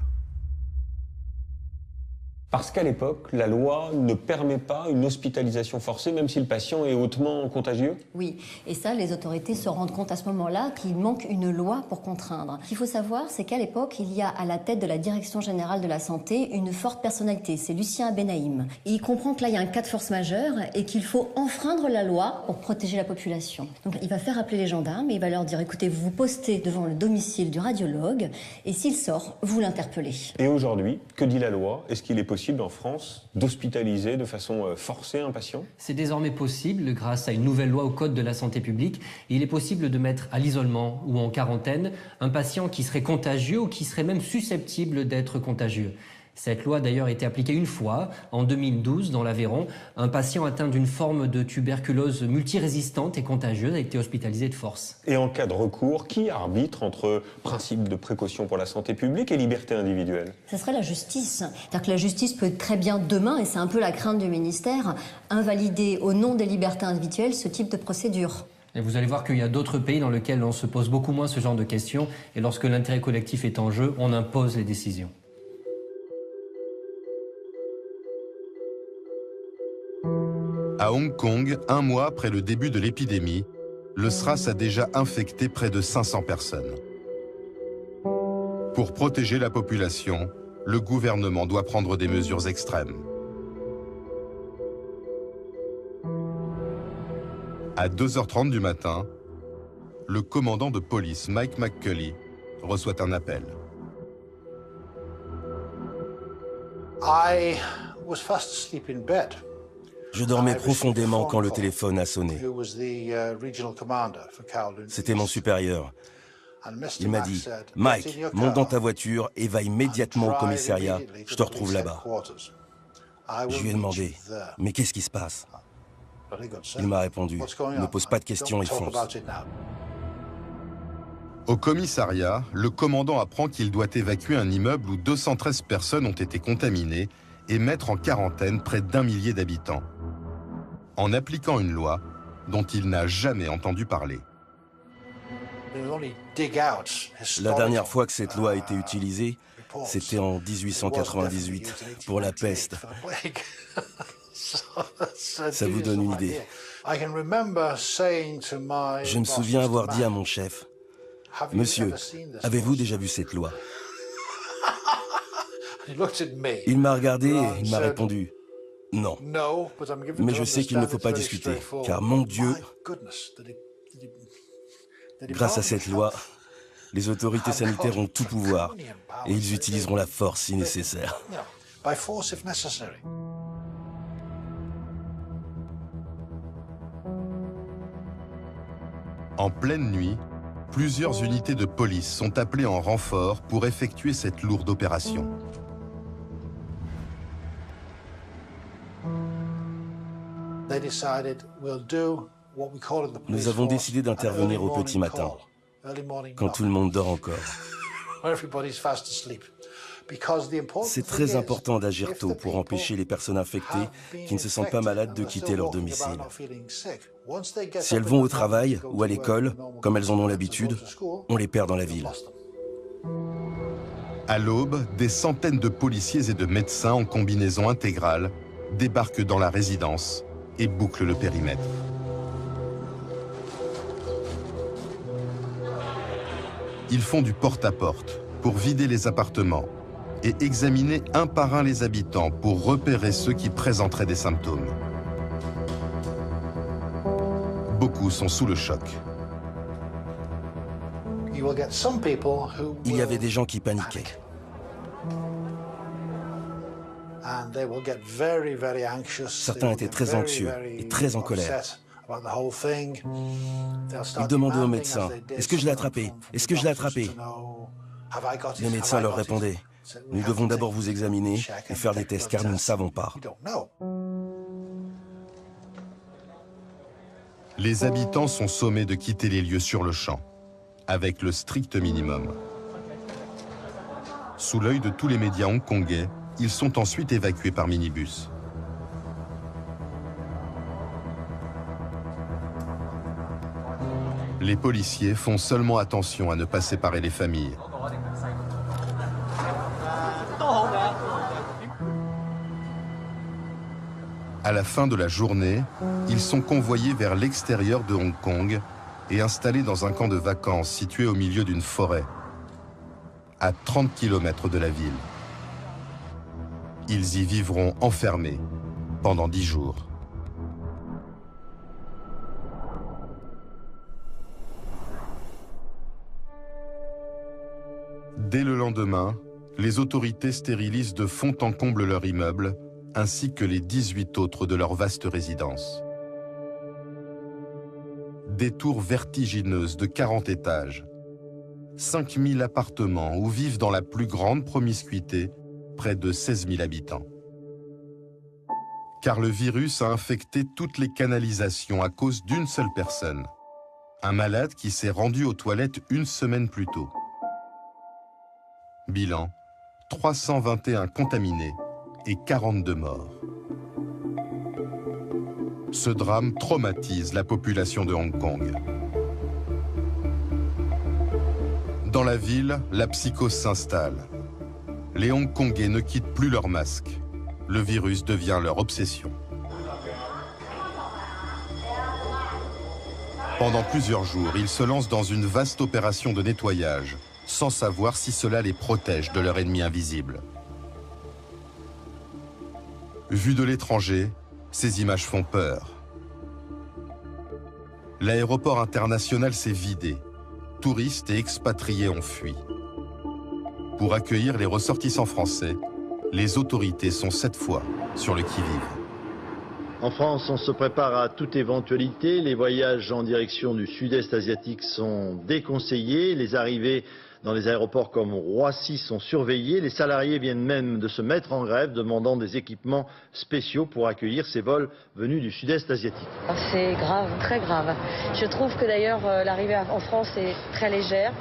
Parce qu'à l'époque, la loi ne permet pas une hospitalisation forcée, même si le patient est hautement contagieux? Oui, et ça, les autorités se rendent compte à ce moment-là qu'il manque une loi pour contraindre. Ce qu'il faut savoir, c'est qu'à l'époque, il y a à la tête de la Direction Générale de la Santé une forte personnalité, c'est Lucien Benahim. Et il comprend que là, il y a un cas de force majeure et qu'il faut enfreindre la loi pour protéger la population. Donc il va faire appeler les gendarmes et il va leur dire, écoutez, vous vous postez devant le domicile du radiologue et s'il sort, vous l'interpellez. Et aujourd'hui, que dit la loi? Est-ce qu'il est possible en France d'hospitaliser de façon forcée un patient? C'est désormais possible grâce à une nouvelle loi au Code de la santé publique. Il est possible de mettre à l'isolement ou en quarantaine un patient qui serait contagieux ou qui serait même susceptible d'être contagieux. Cette loi a d'ailleurs été appliquée une fois, en 2012, dans l'Aveyron. Un patient atteint d'une forme de tuberculose multirésistante et contagieuse a été hospitalisé de force. Et en cas de recours, qui arbitre entre principe de précaution pour la santé publique et liberté individuelle? Ce serait la justice. C'est-à-dire que la justice peut très bien demain, et c'est un peu la crainte du ministère, invalider au nom des libertés individuelles ce type de procédure. Et vous allez voir qu'il y a d'autres pays dans lesquels on se pose beaucoup moins ce genre de questions, et lorsque l'intérêt collectif est en jeu, on impose les décisions. À Hong Kong, un mois après le début de l'épidémie, le SRAS a déjà infecté près de 500 personnes. Pour protéger la population, le gouvernement doit prendre des mesures extrêmes. À 2h30 du matin, le commandant de police Mike McCulley reçoit un appel. Je dormais profondément quand le téléphone a sonné. C'était mon supérieur. Il m'a dit « Mike, monte dans ta voiture et va immédiatement au commissariat, je te retrouve là-bas. » Je lui ai demandé « Mais qu'est-ce qui se passe ?» Il m'a répondu « Ne pose pas de questions et fonce. » Au commissariat, le commandant apprend qu'il doit évacuer un immeuble où 213 personnes ont été contaminées et mettre en quarantaine près d'1 millier d'habitants, en appliquant une loi dont il n'a jamais entendu parler. La dernière fois que cette loi a été utilisée, c'était en 1898, pour la peste. Ça vous donne une idée. Je me souviens avoir dit à mon chef, « Monsieur, avez-vous déjà vu cette loi ?» Il m'a regardé et il m'a répondu « Non, mais je sais qu'il ne faut pas discuter, car mon Dieu, grâce à cette loi, les autorités sanitaires ont tout pouvoir et ils utiliseront la force si nécessaire. » En pleine nuit, plusieurs unités de police sont appelées en renfort pour effectuer cette lourde opération. Nous avons décidé d'intervenir au petit matin, quand tout le monde dort encore. C'est très important d'agir tôt pour empêcher les personnes infectées qui ne se sentent pas malades de quitter leur domicile. Si elles vont au travail ou à l'école, comme elles en ont l'habitude, on les perd dans la ville. À l'aube, des centaines de policiers et de médecins en combinaison intégrale débarquent dans la résidence et bouclent le périmètre. Ils font du porte-à-porte pour vider les appartements et examiner un par un les habitants pour repérer ceux qui présenteraient des symptômes. Beaucoup sont sous le choc. Il y avait des gens qui paniquaient. Certains étaient très anxieux et très en colère. Ils demandaient au médecin « Est-ce que je l'ai attrapé? Est-ce que je l'ai attrapé ?» Les médecins leur répondaient « Nous devons d'abord vous examiner et faire des tests car nous ne savons pas. » Les habitants sont sommés de quitter les lieux sur le champ, avec le strict minimum. Sous l'œil de tous les médias hongkongais, ils sont ensuite évacués par minibus. Les policiers font seulement attention à ne pas séparer les familles. À la fin de la journée, ils sont convoyés vers l'extérieur de Hong Kong et installés dans un camp de vacances situé au milieu d'une forêt, à 30 km de la ville. Ils y vivront enfermés pendant 10 jours. Dès le lendemain, les autorités stérilisent de fond en comble leur immeuble, ainsi que les 18 autres de leur vaste résidence. Des tours vertigineuses de 40 étages, 5000 appartements où vivent dans la plus grande promiscuité près de 16 000 habitants. Car le virus a infecté toutes les canalisations à cause d'une seule personne, un malade qui s'est rendu aux toilettes une semaine plus tôt. Bilan, 321 contaminés et 42 morts. Ce drame traumatise la population de Hong Kong. Dans la ville, la psychose s'installe. Les Hongkongais ne quittent plus leur masque. Le virus devient leur obsession. Pendant plusieurs jours, ils se lancent dans une vaste opération de nettoyage, sans savoir si cela les protège de leur ennemi invisible. Vues de l'étranger, ces images font peur. L'aéroport international s'est vidé. Touristes et expatriés ont fui. Pour accueillir les ressortissants français, les autorités sont cette fois sur le qui-vive. En France, on se prépare à toute éventualité. Les voyages en direction du sud-est asiatique sont déconseillés. Les arrivées dans les aéroports comme Roissy sont surveillées. Les salariés viennent même de se mettre en grève, demandant des équipements spéciaux pour accueillir ces vols venus du sud-est asiatique. C'est grave, très grave. Je trouve que d'ailleurs l'arrivée en France est très légère.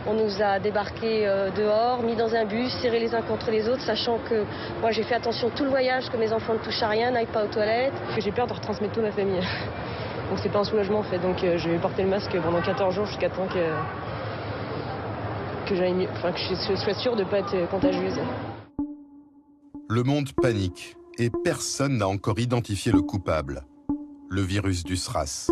On nous a débarqués dehors, mis dans un bus, serrés les uns contre les autres, sachant que moi j'ai fait attention tout le voyage, que mes enfants ne touchent à rien, n'aillent pas aux toilettes. J'ai peur de retransmettre toute ma famille. Donc c'est pas un soulagement en fait. Donc je vais porter le masque pendant 14 jours jusqu'à temps que je sois sûre de ne pas être contagieuse. Le monde panique et personne n'a encore identifié le coupable, le virus du SRAS.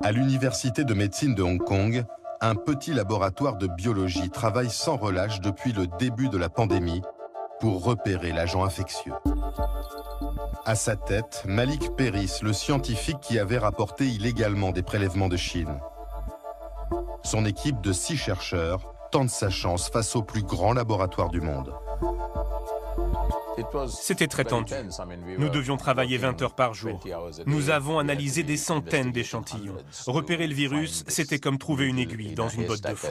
À l'université de médecine de Hong Kong, un petit laboratoire de biologie travaille sans relâche depuis le début de la pandémie pour repérer l'agent infectieux. À sa tête, Malik Peiris, le scientifique qui avait rapporté illégalement des prélèvements de Chine. Son équipe de 6 chercheurs tente sa chance face au plus grand laboratoire du monde. C'était très tendu. Nous devions travailler 20 heures par jour. Nous avons analysé des centaines d'échantillons. Repérer le virus, c'était comme trouver une aiguille dans une botte de foin.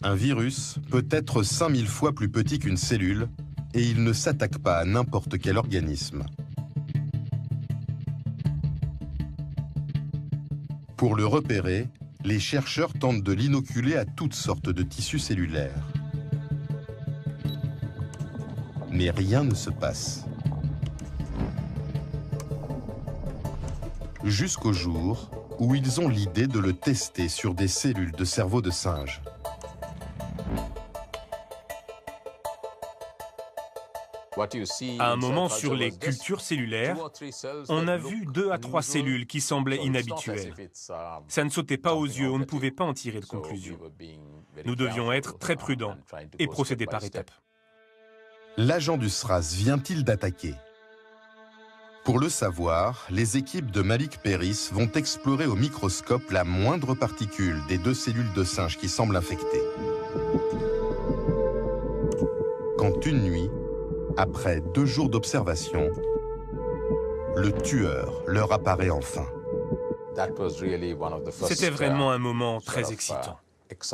Un virus peut être 5000 fois plus petit qu'une cellule et il ne s'attaque pas à n'importe quel organisme. Pour le repérer, les chercheurs tentent de l'inoculer à toutes sortes de tissus cellulaires. Mais rien ne se passe. Jusqu'au jour où ils ont l'idée de le tester sur des cellules de cerveau de singe. À un moment, sur les cultures cellulaires, on a vu 2 à 3 cellules qui semblaient inhabituelles. Ça ne sautait pas aux yeux, on ne pouvait pas en tirer de conclusion. Nous devions être très prudents et procéder par étapes. L'agent du SRAS vient-il d'attaquer? Pour le savoir, les équipes de Malik Peiris vont explorer au microscope la moindre particule des 2 cellules de singe qui semblent infectées. Quand une nuit, après 2 jours d'observation, le tueur leur apparaît enfin. C'était vraiment un moment très excitant.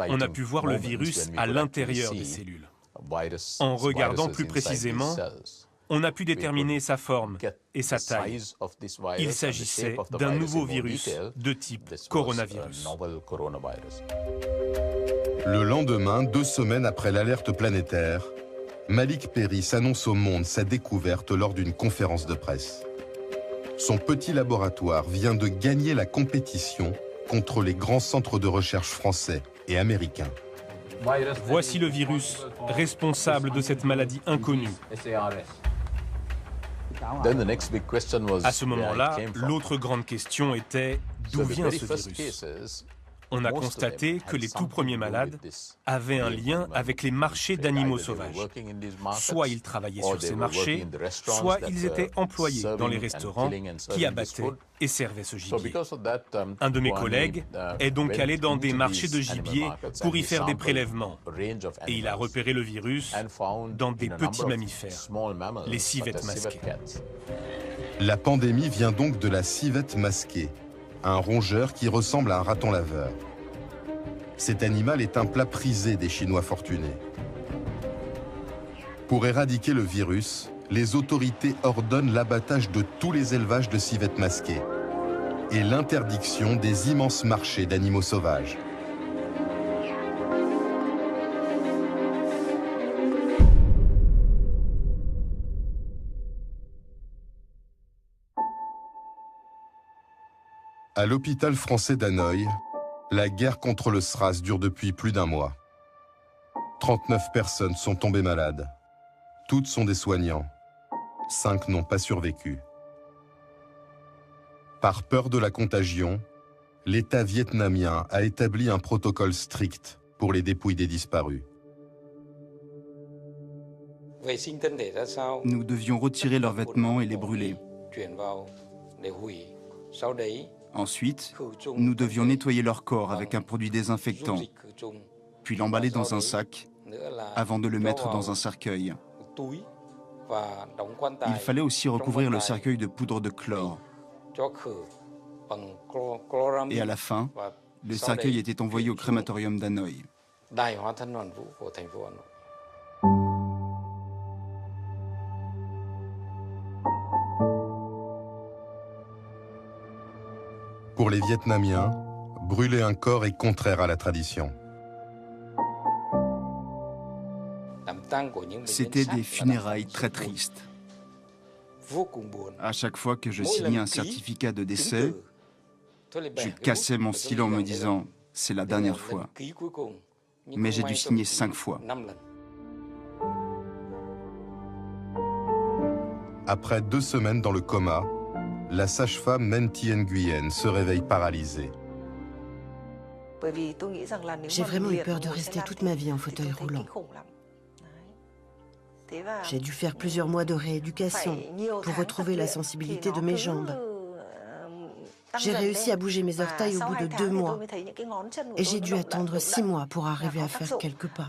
On a pu voir le virus à l'intérieur des cellules. En regardant plus précisément, on a pu déterminer sa forme et sa taille. Il s'agissait d'un nouveau virus de type coronavirus. Le lendemain, 2 semaines après l'alerte planétaire, Malik Peiris annonce au monde sa découverte lors d'une conférence de presse. Son petit laboratoire vient de gagner la compétition contre les grands centres de recherche français et américains. Voici le virus responsable de cette maladie inconnue. À ce moment-là, l'autre grande question était d'où vient ce virus? On a constaté que les tout premiers malades avaient un lien avec les marchés d'animaux sauvages. Soit ils travaillaient sur ces marchés, soit ils étaient employés dans les restaurants qui abattaient et servaient ce gibier. Un de mes collègues est donc allé dans des marchés de gibier pour y faire des prélèvements. Et il a repéré le virus dans des petits mammifères, les civettes masquées. La pandémie vient donc de la civette masquée, un rongeur qui ressemble à un raton laveur. Cet animal est un plat prisé des Chinois fortunés. Pour éradiquer le virus, les autorités ordonnent l'abattage de tous les élevages de civettes masquées et l'interdiction des immenses marchés d'animaux sauvages. À l'hôpital français d'Hanoï, la guerre contre le SRAS dure depuis plus d'1 mois. 39 personnes sont tombées malades. Toutes sont des soignants. 5 n'ont pas survécu. Par peur de la contagion, l'État vietnamien a établi un protocole strict pour les dépouilles des disparus. Nous devions retirer leurs vêtements et les brûler. Ensuite, nous devions nettoyer leur corps avec un produit désinfectant, puis l'emballer dans un sac avant de le mettre dans un cercueil. Il fallait aussi recouvrir le cercueil de poudre de chlore. Et à la fin, le cercueil était envoyé au crématorium d'Hanoï. Pour les Vietnamiens, brûler un corps est contraire à la tradition. C'était des funérailles très tristes. À chaque fois que je signais un certificat de décès, je cassais mon stylo en me disant « c'est la dernière fois ». Mais j'ai dû signer 5 fois. Après 2 semaines dans le coma, la sage-femme Men Thien Nguyen se réveille paralysée. J'ai vraiment eu peur de rester toute ma vie en fauteuil roulant. J'ai dû faire plusieurs mois de rééducation pour retrouver la sensibilité de mes jambes. J'ai réussi à bouger mes orteils au bout de 2 mois. Et j'ai dû attendre 6 mois pour arriver à faire quelques pas.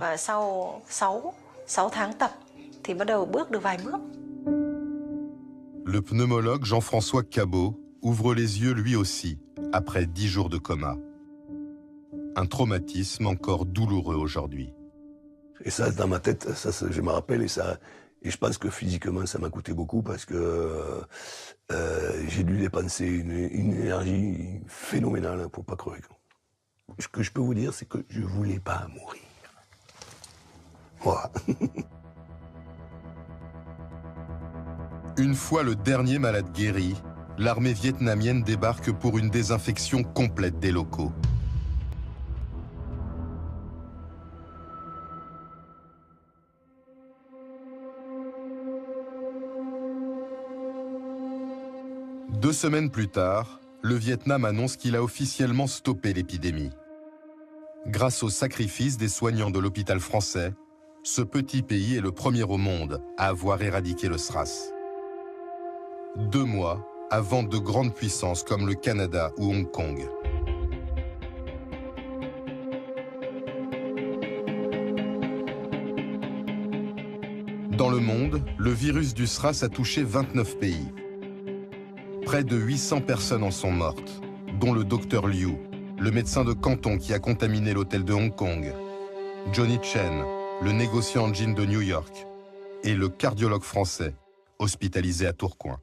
Le pneumologue Jean-François Cabot ouvre les yeux lui aussi, après 10 jours de coma. Un traumatisme encore douloureux aujourd'hui. Et ça, dans ma tête, ça, je me rappelle, et je pense que physiquement, ça m'a coûté beaucoup parce que j'ai dû dépenser une énergie phénoménale pour pas crever. Ce que je peux vous dire, c'est que je voulais pas mourir. Voilà. Une fois le dernier malade guéri, l'armée vietnamienne débarque pour une désinfection complète des locaux. Deux semaines plus tard, le Vietnam annonce qu'il a officiellement stoppé l'épidémie. Grâce au sacrifice des soignants de l'hôpital français, ce petit pays est le premier au monde à avoir éradiqué le SRAS. 2 mois avant de grandes puissances comme le Canada ou Hong Kong. Dans le monde, le virus du SRAS a touché 29 pays. Près de 800 personnes en sont mortes, dont le docteur Liu, le médecin de Canton qui a contaminé l'hôtel de Hong Kong, Johnny Chen, le négociant en jean de New York, et le cardiologue français, hospitalisé à Tourcoing.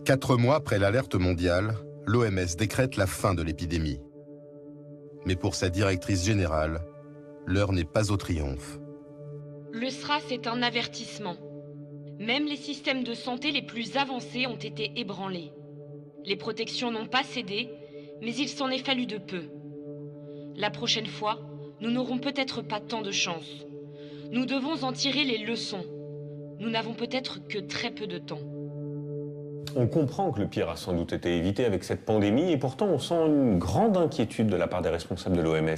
Quatre mois après l'alerte mondiale, l'OMS décrète la fin de l'épidémie. Mais pour sa directrice générale, l'heure n'est pas au triomphe. Le SRAS est un avertissement. Même les systèmes de santé les plus avancés ont été ébranlés. Les protections n'ont pas cédé, mais il s'en est fallu de peu. La prochaine fois, nous n'aurons peut-être pas tant de chance. Nous devons en tirer les leçons. Nous n'avons peut-être que très peu de temps. On comprend que le pire a sans doute été évité avec cette pandémie et pourtant on sent une grande inquiétude de la part des responsables de l'OMS.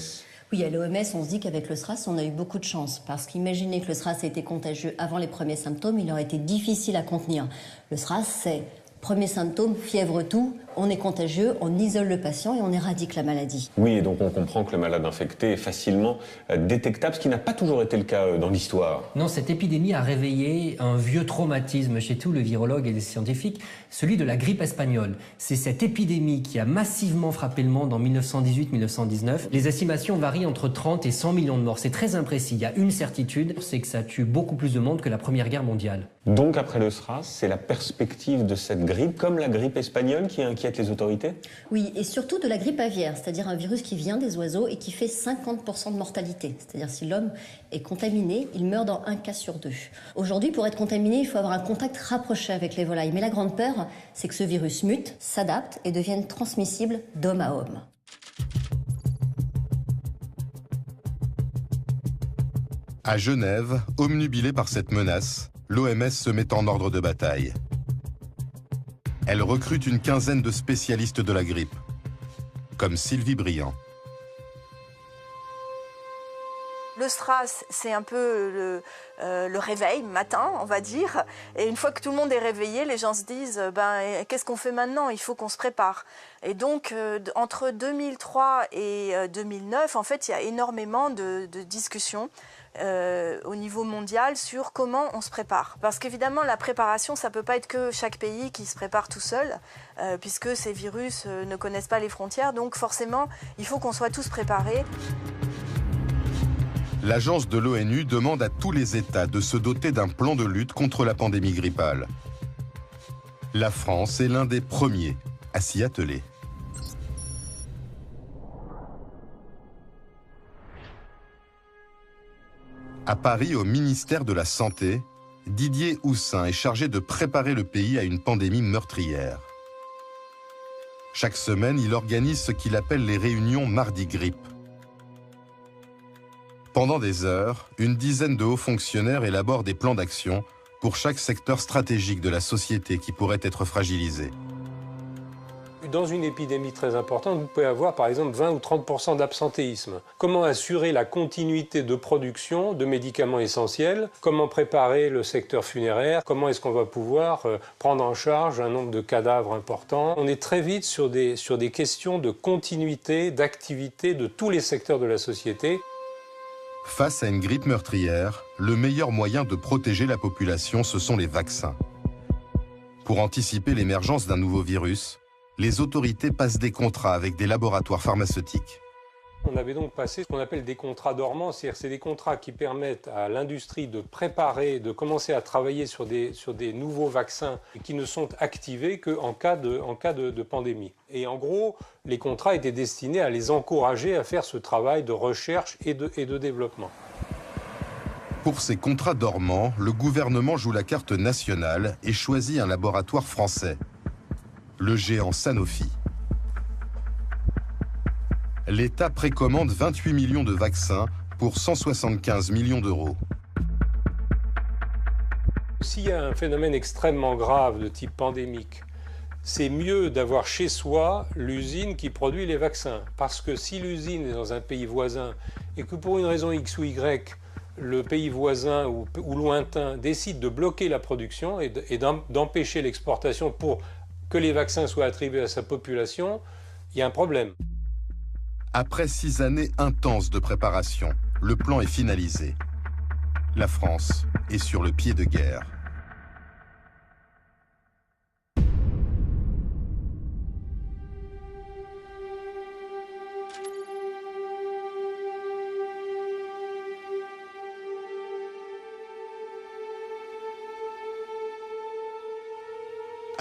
Oui, à l'OMS, on se dit qu'avec le SRAS, on a eu beaucoup de chance. Parce qu'imaginez que le SRAS a été contagieux avant les premiers symptômes, il aurait été difficile à contenir. Le SRAS, c'est premier symptôme, fièvre, tout. On est contagieux, on isole le patient et on éradique la maladie. Oui, et donc on comprend que le malade infecté est facilement détectable, ce qui n'a pas toujours été le cas dans l'histoire. Non, cette épidémie a réveillé un vieux traumatisme chez tous les virologues et les scientifiques, celui de la grippe espagnole. C'est cette épidémie qui a massivement frappé le monde en 1918-1919. Les estimations varient entre 30 et 100 millions de morts. C'est très imprécis. Il y a une certitude, c'est que ça tue beaucoup plus de monde que la Première Guerre mondiale. Donc après le SRAS, c'est la perspective de cette grippe, comme la grippe espagnole, qui inquiète. inquiète les autorités? Oui, et surtout de la grippe aviaire, c'est-à-dire un virus qui vient des oiseaux et qui fait 50% de mortalité. C'est-à-dire si l'homme est contaminé, il meurt dans 1 cas sur 2. Aujourd'hui, pour être contaminé, il faut avoir un contact rapproché avec les volailles. Mais la grande peur, c'est que ce virus mute, s'adapte et devienne transmissible d'homme à homme. À Genève, omnubilée par cette menace, l'OMS se met en ordre de bataille. Elle recrute une quinzaine de spécialistes de la grippe, comme Sylvie Briand. Le SRAS, c'est un peu le réveil matin, on va dire. Et une fois que tout le monde est réveillé, les gens se disent qu'est-ce qu'on fait maintenant? Il faut qu'on se prépare. Et donc, entre 2003 et 2009, en fait, il y a énormément de discussions au niveau mondial sur comment on se prépare. Parce qu'évidemment, la préparation, ça ne peut pas être que chaque pays qui se prépare tout seul, puisque ces virus ne connaissent pas les frontières. Donc forcément, il faut qu'on soit tous préparés. L'agence de l'ONU demande à tous les États de se doter d'un plan de lutte contre la pandémie grippale. La France est l'un des premiers à s'y atteler. À Paris, au ministère de la Santé, Didier Houssin est chargé de préparer le pays à une pandémie meurtrière. Chaque semaine, il organise ce qu'il appelle les réunions Mardi Grippe. Pendant des heures, une dizaine de hauts fonctionnaires élaborent des plans d'action pour chaque secteur stratégique de la société qui pourrait être fragilisé. Dans une épidémie très importante, vous pouvez avoir par exemple 20 ou 30% d'absentéisme. Comment assurer la continuité de production de médicaments essentiels? Comment préparer le secteur funéraire? Comment est-ce qu'on va pouvoir prendre en charge un nombre de cadavres important? On est très vite sur des questions de continuité, d'activité de tous les secteurs de la société. Face à une grippe meurtrière, le meilleur moyen de protéger la population, ce sont les vaccins. Pour anticiper l'émergence d'un nouveau virus, les autorités passent des contrats avec des laboratoires pharmaceutiques. On avait donc passé ce qu'on appelle des contrats dormants, c'est-à-dire c'est des contrats qui permettent à l'industrie de préparer, de commencer à travailler sur des nouveaux vaccins qui ne sont activés qu'en cas de pandémie. Et en gros, les contrats étaient destinés à les encourager à faire ce travail de recherche et de développement. Pour ces contrats dormants, le gouvernement joue la carte nationale et choisit un laboratoire français, le géant Sanofi. L'État précommande 28 millions de vaccins pour 175 millions d'euros. S'il y a un phénomène extrêmement grave de type pandémique, c'est mieux d'avoir chez soi l'usine qui produit les vaccins. Parce que si l'usine est dans un pays voisin et que pour une raison X ou Y, le pays voisin ou lointain décide de bloquer la production et d'empêcher l'exportation pour que les vaccins soient attribués à sa population, il y a un problème. Après 6 années intenses de préparation, le plan est finalisé. La France est sur le pied de guerre.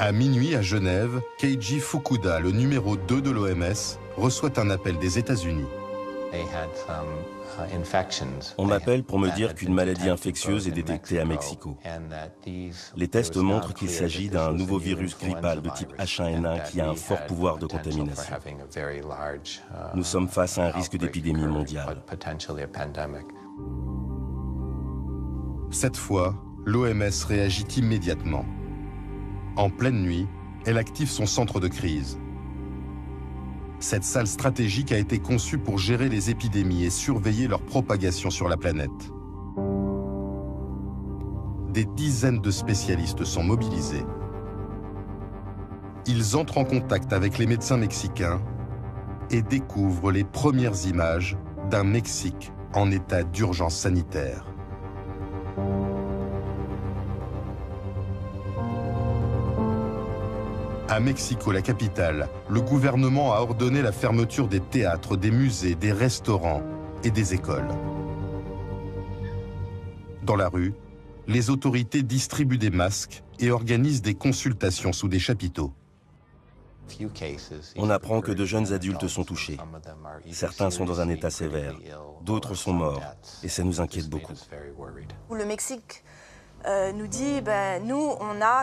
À minuit à Genève, Keiji Fukuda, le numéro 2 de l'OMS, reçoit un appel des États-Unis. On m'appelle pour me dire qu'une maladie infectieuse est détectée à Mexico. Les tests montrent qu'il s'agit d'un nouveau virus grippal de type H1N1 qui a un fort pouvoir de contamination. Nous sommes face à un risque d'épidémie mondiale. Cette fois, l'OMS réagit immédiatement. En pleine nuit, elle active son centre de crise. Cette salle stratégique a été conçue pour gérer les épidémies et surveiller leur propagation sur la planète. Des dizaines de spécialistes sont mobilisés. Ils entrent en contact avec les médecins mexicains et découvrent les premières images d'un Mexique en état d'urgence sanitaire. À Mexico, la capitale, le gouvernement a ordonné la fermeture des théâtres, des musées, des restaurants et des écoles. Dans la rue, les autorités distribuent des masques et organisent des consultations sous des chapiteaux. On apprend que de jeunes adultes sont touchés. Certains sont dans un état sévère, d'autres sont morts, et ça nous inquiète beaucoup. Le Mexique nous dit, nous,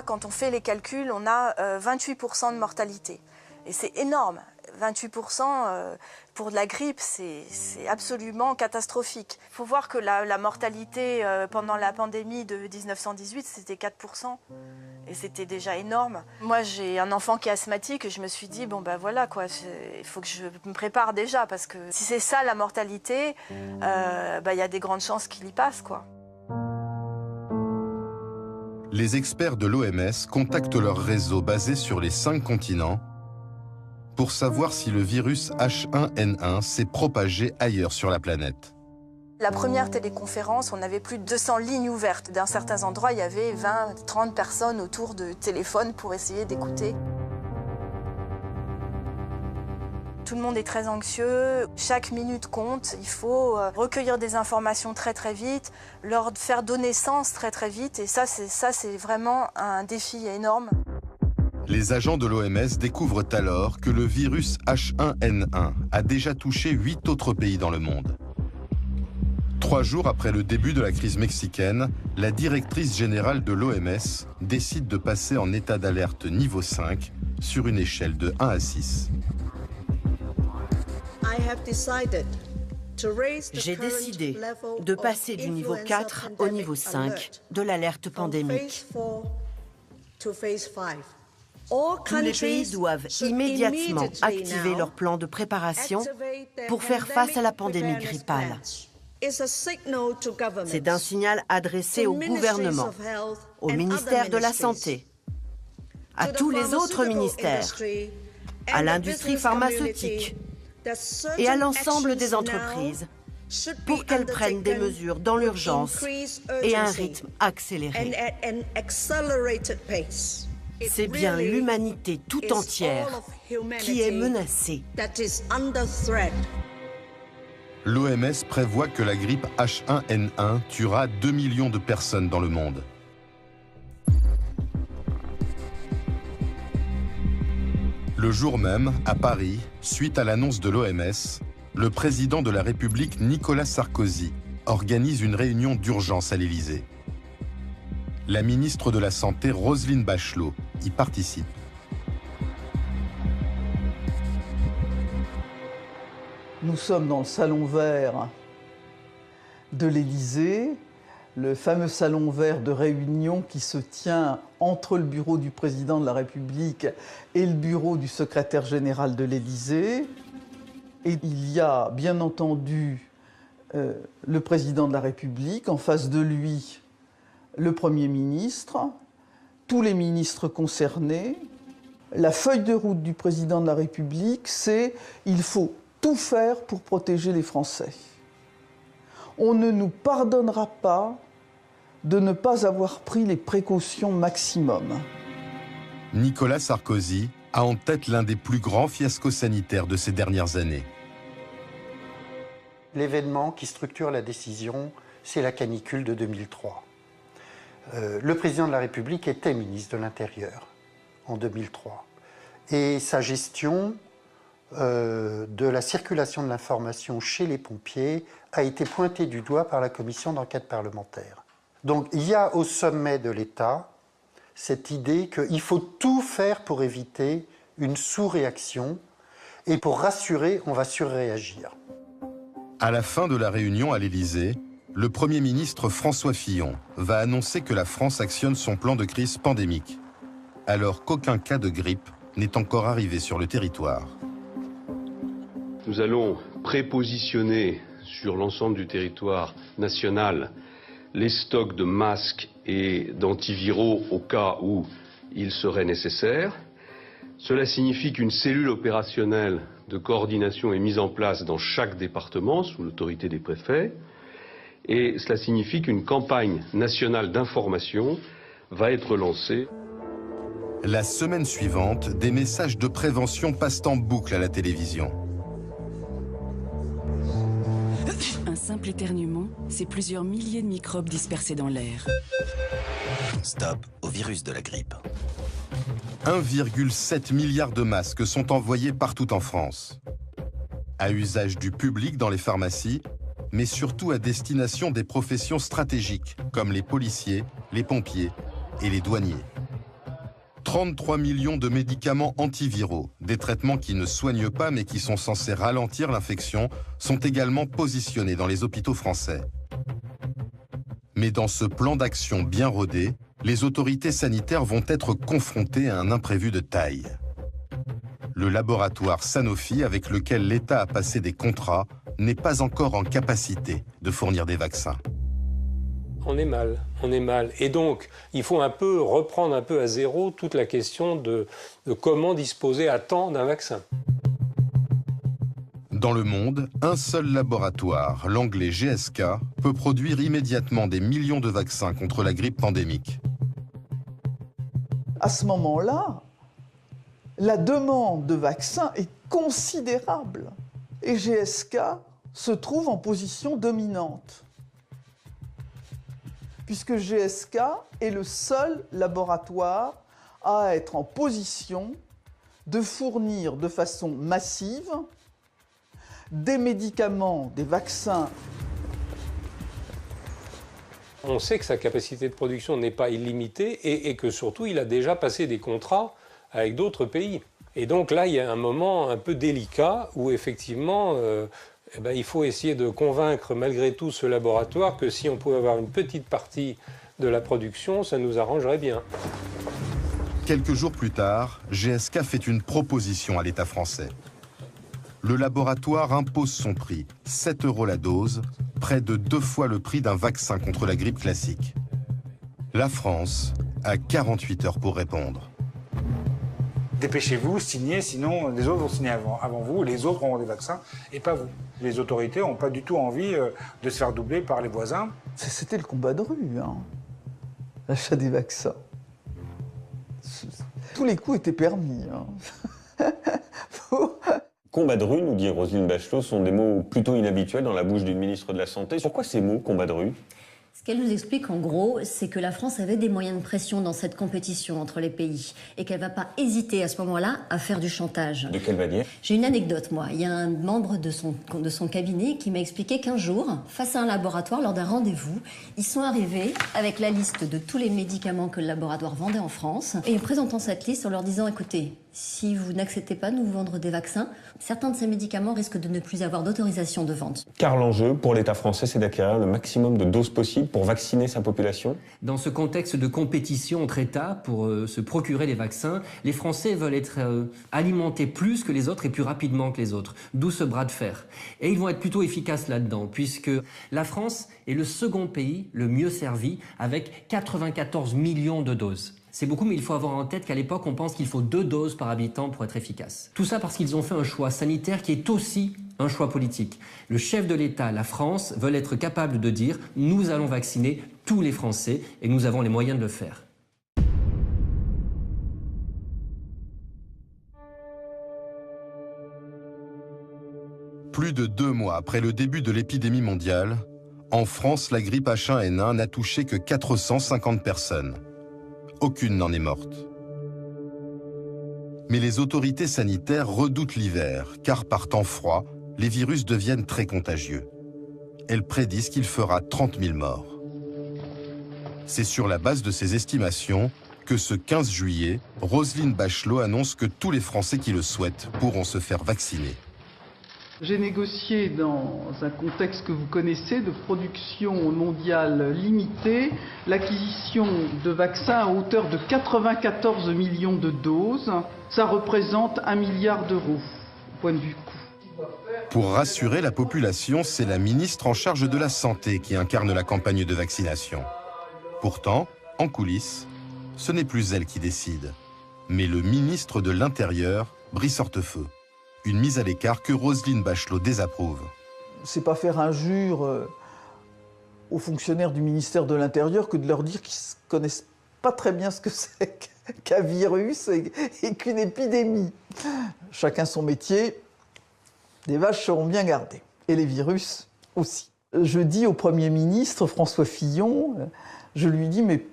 quand on fait les calculs, on a 28% de mortalité. Et c'est énorme. 28% pour de la grippe, c'est absolument catastrophique. Il faut voir que la mortalité pendant la pandémie de 1918, c'était 4%. Et c'était déjà énorme. Moi, j'ai un enfant qui est asthmatique et je me suis dit, voilà, quoi, il faut que je me prépare déjà. Parce que si c'est ça la mortalité, y a des grandes chances qu'il y passe, quoi. Les experts de l'OMS contactent leur réseau basé sur les 5 continents pour savoir si le virus H1N1 s'est propagé ailleurs sur la planète. La première téléconférence, on avait plus de 200 lignes ouvertes. Dans certains endroits, il y avait 20, 30 personnes autour de téléphones pour essayer d'écouter. Tout le monde est très anxieux, chaque minute compte, il faut recueillir des informations très très vite, leur faire donner sens très très vite, et ça c'est vraiment un défi énorme. Les agents de l'OMS découvrent alors que le virus H1N1 a déjà touché 8 autres pays dans le monde. 3 jours après le début de la crise mexicaine, la directrice générale de l'OMS décide de passer en état d'alerte niveau 5 sur une échelle de 1 à 6. J'ai décidé de passer du niveau 4 au niveau 5 de l'alerte pandémique. Tous les pays doivent immédiatement activer leur plan de préparation pour faire face à la pandémie grippale. C'est un signal adressé au gouvernement, au ministère de la Santé, à tous les autres ministères, à l'industrie pharmaceutique et à l'ensemble des entreprises pour qu'elles prennent des mesures dans l'urgence et à un rythme accéléré. C'est bien l'humanité tout entière qui est menacée. L'OMS prévoit que la grippe H1N1 tuera 2 millions de personnes dans le monde. Le jour même, à Paris, suite à l'annonce de l'OMS, le président de la République Nicolas Sarkozy organise une réunion d'urgence à l'Élysée. La ministre de la Santé, Roselyne Bachelot, y participe. Nous sommes dans le salon vert de l'Élysée, le fameux salon vert de réunion qui se tient entre le bureau du président de la République et le bureau du secrétaire général de l'Élysée. Et il y a bien entendu le président de la République, en face de lui le Premier ministre, tous les ministres concernés. La feuille de route du président de la République, c'est il faut tout faire pour protéger les Français. On ne nous pardonnera pas de ne pas avoir pris les précautions maximum. Nicolas Sarkozy a en tête l'un des plus grands fiascos sanitaires de ces dernières années. L'événement qui structure la décision, c'est la canicule de 2003. Le président de la République était ministre de l'Intérieur en 2003. Et sa gestion de la circulation de l'information chez les pompiers a été pointée du doigt par la commission d'enquête parlementaire. Donc il y a au sommet de l'État cette idée qu'il faut tout faire pour éviter une sous-réaction et pour rassurer, on va surréagir. À la fin de la réunion à l'Élysée, le Premier ministre François Fillon va annoncer que la France actionne son plan de crise pandémique, alors qu'aucun cas de grippe n'est encore arrivé sur le territoire. Nous allons prépositionner sur l'ensemble du territoire national les stocks de masques et d'antiviraux au cas où il serait nécessaire. Cela signifie qu'une cellule opérationnelle de coordination est mise en place dans chaque département sous l'autorité des préfets. Et cela signifie qu'une campagne nationale d'information va être lancée. La semaine suivante, des messages de prévention passent en boucle à la télévision. Un simple éternuement, c'est plusieurs milliers de microbes dispersés dans l'air. Stop au virus de la grippe. 1,7 milliard de masques sont envoyés partout en France, à usage du public dans les pharmacies, mais surtout à destination des professions stratégiques, comme les policiers, les pompiers et les douaniers. 33 millions de médicaments antiviraux, des traitements qui ne soignent pas mais qui sont censés ralentir l'infection, sont également positionnés dans les hôpitaux français. Mais dans ce plan d'action bien rodé, les autorités sanitaires vont être confrontées à un imprévu de taille. Le laboratoire Sanofi, avec lequel l'État a passé des contrats, n'est pas encore en capacité de fournir des vaccins. On est mal, on est mal. Et donc, il faut reprendre un peu à zéro toute la question de comment disposer à temps d'un vaccin. Dans le monde, un seul laboratoire, l'anglais GSK, peut produire immédiatement des millions de vaccins contre la grippe pandémique. À ce moment-là, la demande de vaccins est considérable. Et GSK se trouve en position dominante, puisque GSK est le seul laboratoire à être en position de fournir de façon massive des médicaments, des vaccins. On sait que sa capacité de production n'est pas illimitée et que surtout il a déjà passé des contrats avec d'autres pays. Et donc là, il y a un moment un peu délicat où effectivement, il faut essayer de convaincre malgré tout ce laboratoire que si on pouvait avoir une petite partie de la production, ça nous arrangerait bien. Quelques jours plus tard, GSK fait une proposition à l'État français. Le laboratoire impose son prix, 7 € la dose, près de 2 fois le prix d'un vaccin contre la grippe classique. La France a 48 heures pour répondre. Dépêchez-vous, signez, sinon les autres vont signer avant vous, les autres auront des vaccins et pas vous. Les autorités n'ont pas du tout envie de se faire doubler par les voisins. C'était le combat de rue, hein. L'achat des vaccins. Tous les coups étaient permis. Hein. Combat de rue, nous dit Roselyne Bachelot, sont des mots plutôt inhabituels dans la bouche d'une ministre de la Santé. Pourquoi ces mots, combat de rue ? Ce qu'elle nous explique en gros, c'est que la France avait des moyens de pression dans cette compétition entre les pays et qu'elle ne va pas hésiter à ce moment-là à faire du chantage. De quelle manière ? J'ai une anecdote, moi. Il y a un membre de son cabinet qui m'a expliqué qu'un jour, face à un laboratoire, lors d'un rendez-vous, ils sont arrivés avec la liste de tous les médicaments que le laboratoire vendait en France et présentant cette liste en leur disant « Écoutez, si vous n'acceptez pas de nous vendre des vaccins, certains de ces médicaments risquent de ne plus avoir d'autorisation de vente. » Car l'enjeu pour l'État français, c'est d'acquérir le maximum de doses possibles pour vacciner sa population. Dans ce contexte de compétition entre États pour se procurer des vaccins, les Français veulent être alimentés plus que les autres et plus rapidement que les autres. D'où ce bras de fer. Et ils vont être plutôt efficaces là-dedans, puisque la France est le second pays le mieux servi, avec 94 millions de doses. C'est beaucoup, mais il faut avoir en tête qu'à l'époque, on pense qu'il faut 2 doses par habitant pour être efficace. Tout ça parce qu'ils ont fait un choix sanitaire qui est aussi un choix politique. Le chef de l'État, la France, veulent être capable de dire « nous allons vacciner tous les Français et nous avons les moyens de le faire ». Plus de 2 mois après le début de l'épidémie mondiale, en France, la grippe H1N1 n'a touché que 450 personnes. Aucune n'en est morte. Mais les autorités sanitaires redoutent l'hiver, car par temps froid, les virus deviennent très contagieux. Elles prédisent qu'il fera 30 000 morts. C'est sur la base de ces estimations que ce 15 juillet, Roselyne Bachelot annonce que tous les Français qui le souhaitent pourront se faire vacciner. J'ai négocié dans un contexte que vous connaissez de production mondiale limitée l'acquisition de vaccins à hauteur de 94 millions de doses. Ça représente 1 milliard d'euros, point de vue coût. Pour rassurer la population, c'est la ministre en charge de la Santé qui incarne la campagne de vaccination. Pourtant, en coulisses, ce n'est plus elle qui décide, mais le ministre de l'Intérieur, Brice Hortefeux. Une mise à l'écart que Roselyne Bachelot désapprouve. C'est pas faire injure aux fonctionnaires du ministère de l'Intérieur que de leur dire qu'ils ne connaissent pas très bien ce que c'est qu'un virus et qu'une épidémie. Chacun son métier, les vaches seront bien gardées, et les virus aussi. Je dis au Premier ministre, François Fillon, je lui dis, mais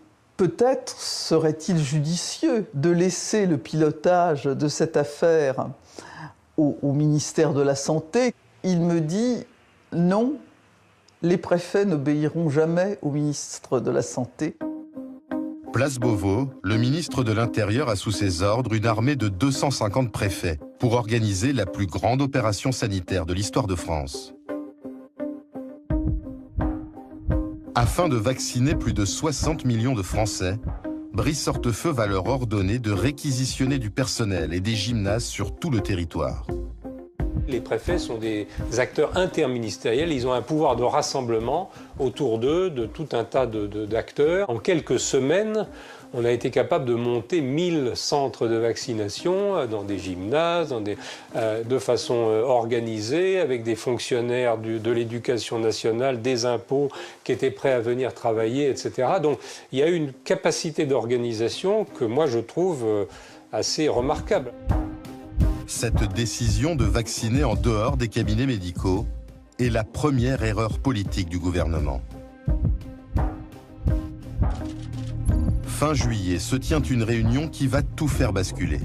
peut-être serait-il judicieux de laisser le pilotage de cette affaire au ministère de la Santé. Il me dit non, les préfets n'obéiront jamais au ministre de la Santé. Place Beauvau, le ministre de l'Intérieur a sous ses ordres une armée de 250 préfets pour organiser la plus grande opération sanitaire de l'histoire de France. Afin de vacciner plus de 60 millions de Français, Brice Hortefeux va leur ordonner de réquisitionner du personnel et des gymnases sur tout le territoire. Les préfets sont des acteurs interministériels, ils ont un pouvoir de rassemblement autour d'eux de tout un tas d'acteurs. En quelques semaines, on a été capable de monter 1000 centres de vaccination dans des gymnases, de façon organisée, avec des fonctionnaires de l'éducation nationale, des impôts qui étaient prêts à venir travailler, etc. Donc il y a une capacité d'organisation que moi je trouve assez remarquable. Cette décision de vacciner en dehors des cabinets médicaux est la première erreur politique du gouvernement. Fin juillet se tient une réunion qui va tout faire basculer.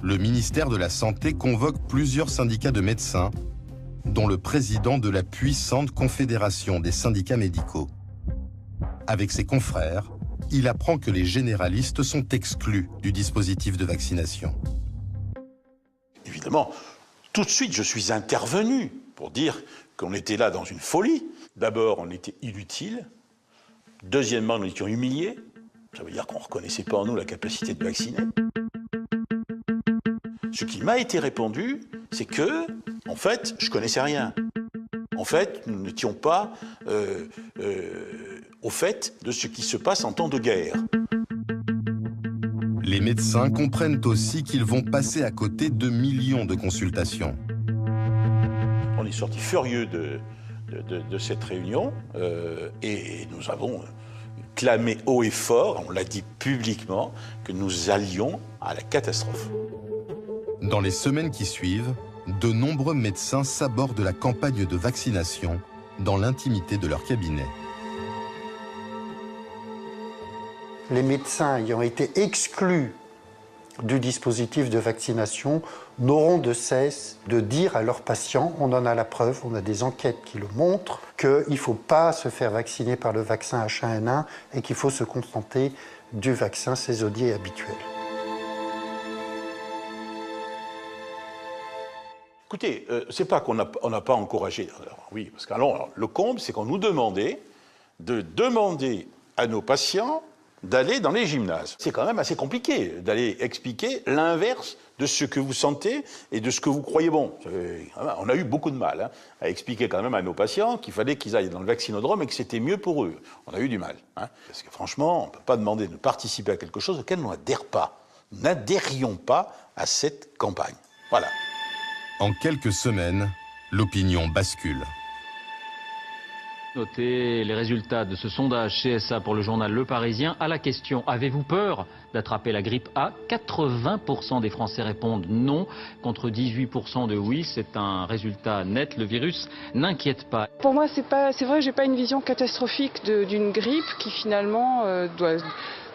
Le ministère de la Santé convoque plusieurs syndicats de médecins, dont le président de la puissante Confédération des syndicats médicaux. Avec ses confrères, il apprend que les généralistes sont exclus du dispositif de vaccination. Évidemment, tout de suite, je suis intervenu pour dire qu'on était là dans une folie. D'abord, on était inutile. Deuxièmement, nous étions humiliés. Ça veut dire qu'on ne reconnaissait pas en nous la capacité de vacciner. Ce qui m'a été répondu, c'est que, en fait, je ne connaissais rien. En fait, nous n'étions pas au fait de ce qui se passe en temps de guerre. Les médecins comprennent aussi qu'ils vont passer à côté de millions de consultations. On est sorti furieux de cette réunion et nous avons clamé haut et fort, on l'a dit publiquement, que nous allions à la catastrophe. Dans les semaines qui suivent, de nombreux médecins s'abordent la campagne de vaccination dans l'intimité de leur cabinet. Les médecins ayant été exclus du dispositif de vaccination n'auront de cesse de dire à leurs patients, on en a la preuve, on a des enquêtes qui le montrent, qu'il ne faut pas se faire vacciner par le vaccin H1N1 et qu'il faut se contenter du vaccin saisonnier habituel. Écoutez, c'est pas qu'on n'a pas encouragé. Alors, oui, parce que alors, le comble, c'est qu'on nous demandait de demander à nos patients d'aller dans les gymnases. C'est quand même assez compliqué d'aller expliquer l'inverse de ce que vous sentez et de ce que vous croyez bon. On a eu beaucoup de mal à expliquer quand même à nos patients qu'il fallait qu'ils aillent dans le vaccinodrome et que c'était mieux pour eux. On a eu du mal. Parce que franchement, on ne peut pas demander de participer à quelque chose auquel on n'adhère pas. Nous n'adhérions pas à cette campagne. Voilà. En quelques semaines, l'opinion bascule. Notez les résultats de ce sondage CSA pour le journal Le Parisien. À la question « Avez-vous peur d'attraper la grippe A ?», 80% des Français répondent non, contre 18% de oui. C'est un résultat net. Le virus n'inquiète pas. Pour moi, c'est vrai, j'ai pas une vision catastrophique d'une grippe qui finalement doit...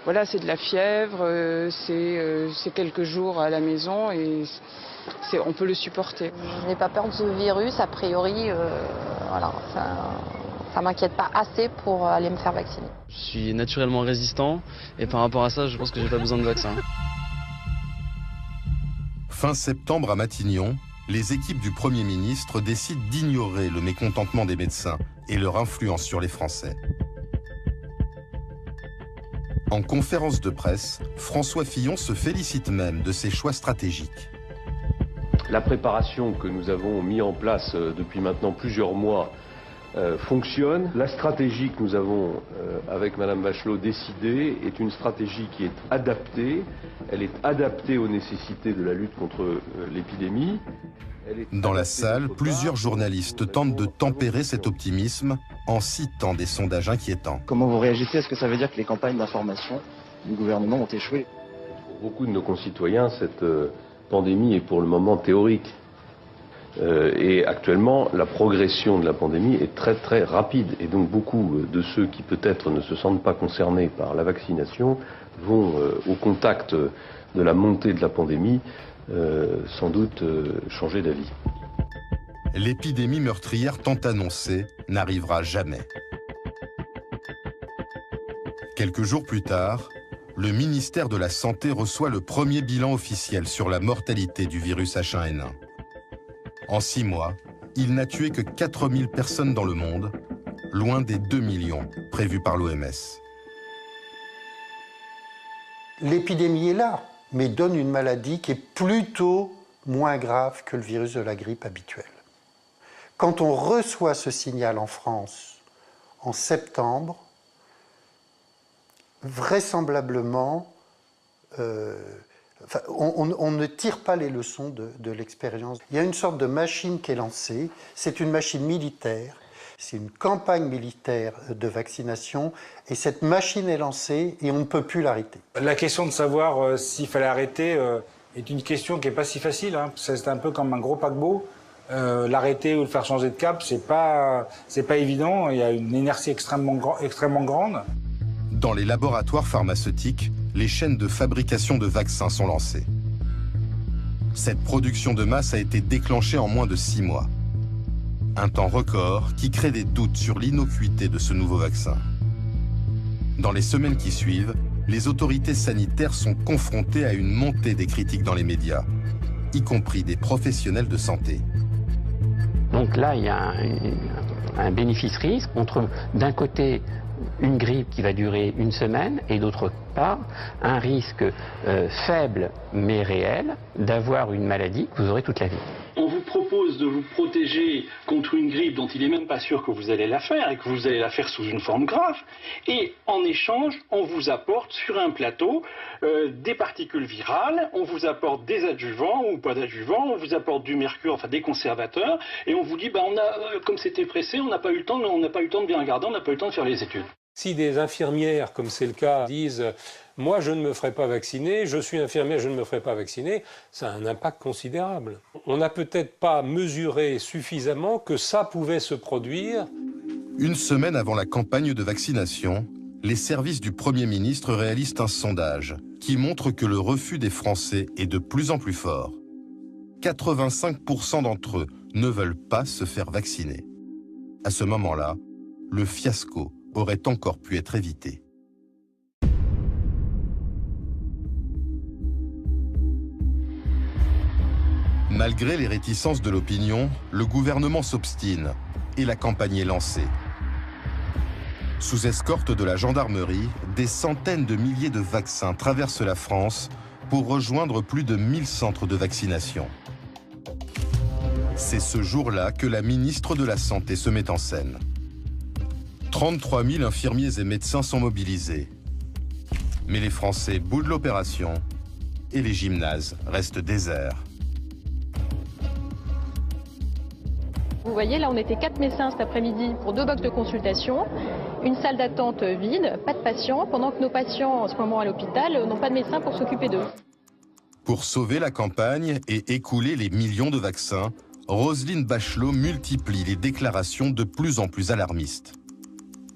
Voilà, c'est de la fièvre, c'est quelques jours à la maison et on peut le supporter. Je n'ai pas peur de ce virus, a priori, voilà, ça m'inquiète pas assez pour aller me faire vacciner. Je suis naturellement résistant et par rapport à ça, je pense que j'ai pas besoin de vaccin. Fin septembre à Matignon, les équipes du Premier ministre décident d'ignorer le mécontentement des médecins et leur influence sur les Français. En conférence de presse, François Fillon se félicite même de ses choix stratégiques. La préparation que nous avons mis en place depuis maintenant plusieurs mois fonctionne. La stratégie que nous avons, avec Madame Bachelot, décidée est une stratégie qui est adaptée. Elle est adaptée aux nécessités de la lutte contre l'épidémie. Dans la salle, plusieurs journalistes tentent de tempérer cet optimisme en citant des sondages inquiétants. Comment vous réagissez? Est-ce que ça veut dire que les campagnes d'information du gouvernement ont échoué? Pour beaucoup de nos concitoyens, cette pandémie est pour le moment théorique. Et actuellement, la progression de la pandémie est très très rapide. Et donc beaucoup de ceux qui peut-être ne se sentent pas concernés par la vaccination vont au contact de la montée de la pandémie sans doute changer d'avis. L'épidémie meurtrière tant annoncée n'arrivera jamais. Quelques jours plus tard, le ministère de la Santé reçoit le premier bilan officiel sur la mortalité du virus H1N1. En 6 mois, il n'a tué que 4000 personnes dans le monde, loin des 2 millions prévus par l'OMS. L'épidémie est là, mais donne une maladie qui est plutôt moins grave que le virus de la grippe habituel. Quand on reçoit ce signal en France en septembre, vraisemblablement, on ne tire pas les leçons de l'expérience. Il y a une sorte de machine qui est lancée, c'est une machine militaire, c'est une campagne militaire de vaccination, et cette machine est lancée et on ne peut plus l'arrêter. La question de savoir s'il fallait arrêter est une question qui n'est pas si facile, hein. C'est un peu comme un gros paquebot. L'arrêter ou le faire changer de cap, c'est pas évident, il y a une inertie extrêmement grande. Dans les laboratoires pharmaceutiques, les chaînes de fabrication de vaccins sont lancées. Cette production de masse a été déclenchée en moins de 6 mois. Un temps record qui crée des doutes sur l'innocuité de ce nouveau vaccin. Dans les semaines qui suivent, les autorités sanitaires sont confrontées à une montée des critiques dans les médias, y compris des professionnels de santé. Donc là, il y a un bénéfice-risque entre, d'un côté, une grippe qui va durer 1 semaine et d'autre part, un risque faible mais réel d'avoir une maladie que vous aurez toute la vie. On vous propose de vous protéger contre une grippe dont il n'est même pas sûr que vous allez la faire et que vous allez la faire sous une forme grave. Et en échange, on vous apporte sur un plateau des particules virales, on vous apporte des adjuvants ou pas d'adjuvants, on vous apporte du mercure, enfin des conservateurs, et on vous dit, comme c'était pressé, on n'a pas eu le temps de bien regarder, on n'a pas eu le temps de faire les études. Si des infirmières, comme c'est le cas, disent « moi je ne me ferai pas vacciner, je suis infirmière, je ne me ferai pas vacciner », ça a un impact considérable. On n'a peut-être pas mesuré suffisamment que ça pouvait se produire. Une semaine avant la campagne de vaccination, les services du Premier ministre réalisent un sondage qui montre que le refus des Français est de plus en plus fort. 85% d'entre eux ne veulent pas se faire vacciner. À ce moment-là, le fiasco aurait encore pu être évité. Malgré les réticences de l'opinion, le gouvernement s'obstine et la campagne est lancée. Sous escorte de la gendarmerie, des centaines de milliers de vaccins traversent la France pour rejoindre plus de 1000 centres de vaccination. C'est ce jour-là que la ministre de la Santé se met en scène. 33 000 infirmiers et médecins sont mobilisés. Mais les Français boudent l'opération et les gymnases restent déserts. Vous voyez, là, on était 4 médecins cet après-midi pour 2 box de consultation, une salle d'attente vide, pas de patients, pendant que nos patients, en ce moment à l'hôpital, n'ont pas de médecin pour s'occuper d'eux. Pour sauver la campagne et écouler les millions de vaccins, Roselyne Bachelot multiplie les déclarations de plus en plus alarmistes.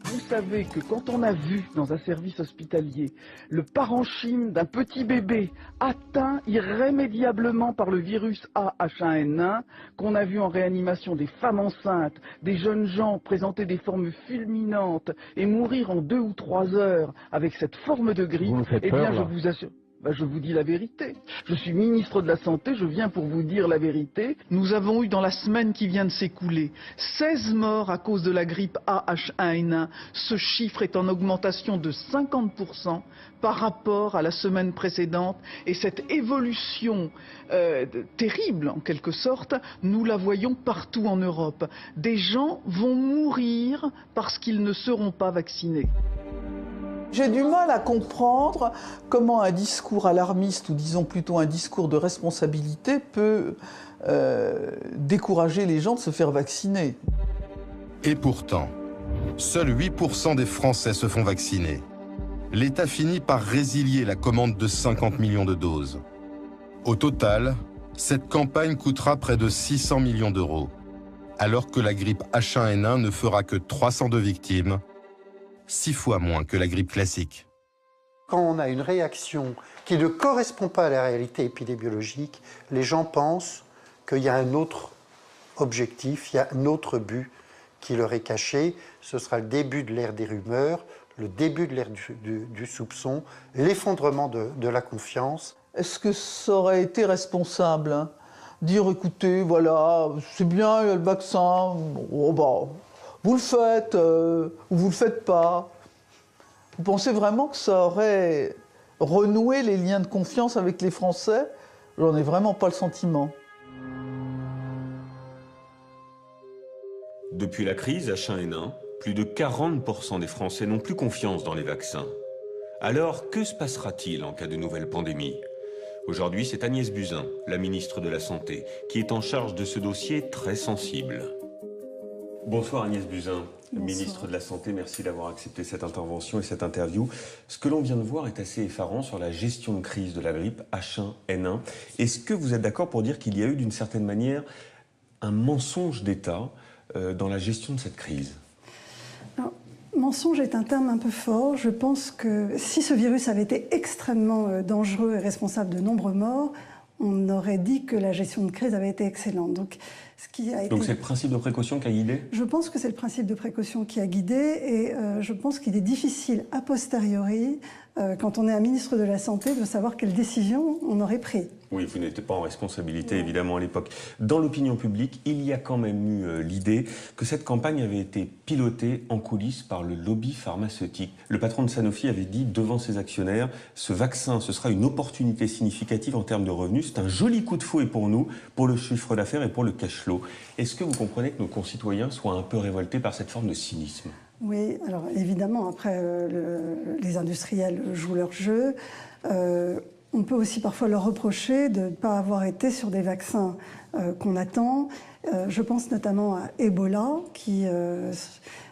Vous savez que quand on a vu dans un service hospitalier le parenchyme d'un petit bébé atteint irrémédiablement par le virus H1N1, qu'on a vu en réanimation des femmes enceintes, des jeunes gens présenter des formes fulminantes et mourir en 2 ou 3 heures avec cette forme de grippe, eh bien je vous assure... je vous dis la vérité. Je suis ministre de la Santé, je viens pour vous dire la vérité. Nous avons eu dans la semaine qui vient de s'écouler 16 morts à cause de la grippe H1N1. Ce chiffre est en augmentation de 50% par rapport à la semaine précédente. Et cette évolution terrible, en quelque sorte, nous la voyons partout en Europe. Des gens vont mourir parce qu'ils ne seront pas vaccinés. J'ai du mal à comprendre comment un discours alarmiste, ou disons plutôt un discours de responsabilité, peut décourager les gens de se faire vacciner. Et pourtant, seuls 8% des Français se font vacciner. L'État finit par résilier la commande de 50 millions de doses. Au total, Cette campagne coûtera près de 600 millions d'euros, alors que la grippe H1N1 ne fera que 302 victimes, 6 fois moins que la grippe classique. Quand on a une réaction qui ne correspond pas à la réalité épidémiologique, les gens pensent qu'il y a un autre objectif, il y a un autre but qui leur est caché. Ce sera le début de l'ère des rumeurs, le début de l'ère du soupçon, l'effondrement de la confiance. Est-ce que ça aurait été responsable, hein, dire, écoutez, voilà, c'est bien, il y a le vaccin, bon, bah, vous le faites ou vous le faites pas? Vous pensez vraiment que ça aurait renoué les liens de confiance avec les Français? J'en ai vraiment pas le sentiment. Depuis la crise H1N1, plus de 40% des Français n'ont plus confiance dans les vaccins. Alors, que se passera-t-il en cas de nouvelle pandémie? Aujourd'hui, c'est Agnès Buzyn, la ministre de la Santé, qui est en charge de ce dossier très sensible. Bonsoir Agnès Buzyn, ministre de la Santé, merci d'avoir accepté cette intervention et cette interview. Ce que l'on vient de voir est assez effarant sur la gestion de crise de la grippe H1N1. Est-ce que vous êtes d'accord pour dire qu'il y a eu d'une certaine manière un mensonge d'État dans la gestion de cette crise? Alors, mensonge est un terme un peu fort. Je pense que si ce virus avait été extrêmement dangereux et responsable de nombreux morts, on aurait dit que la gestion de crise avait été excellente. Donc c'est le principe de précaution qui a guidé? Je pense que c'est le principe de précaution qui a guidé et je pense qu'il est difficile a posteriori, quand on est un ministre de la Santé, de savoir quelle décision on aurait pris. Oui, vous n'étiez pas en responsabilité évidemment à l'époque. Dans l'opinion publique, il y a quand même eu l'idée que cette campagne avait été pilotée en coulisses par le lobby pharmaceutique. Le patron de Sanofi avait dit devant ses actionnaires, ce vaccin, ce sera une opportunité significative en termes de revenus. C'est un joli coup de fouet pour nous, pour le chiffre d'affaires et pour le cash flow. Est-ce que vous comprenez que nos concitoyens soient un peu révoltés par cette forme de cynisme? Oui, alors évidemment, après, les industriels jouent leur jeu. On peut aussi parfois leur reprocher de ne pas avoir été sur des vaccins qu'on attend. Je pense notamment à Ebola, qui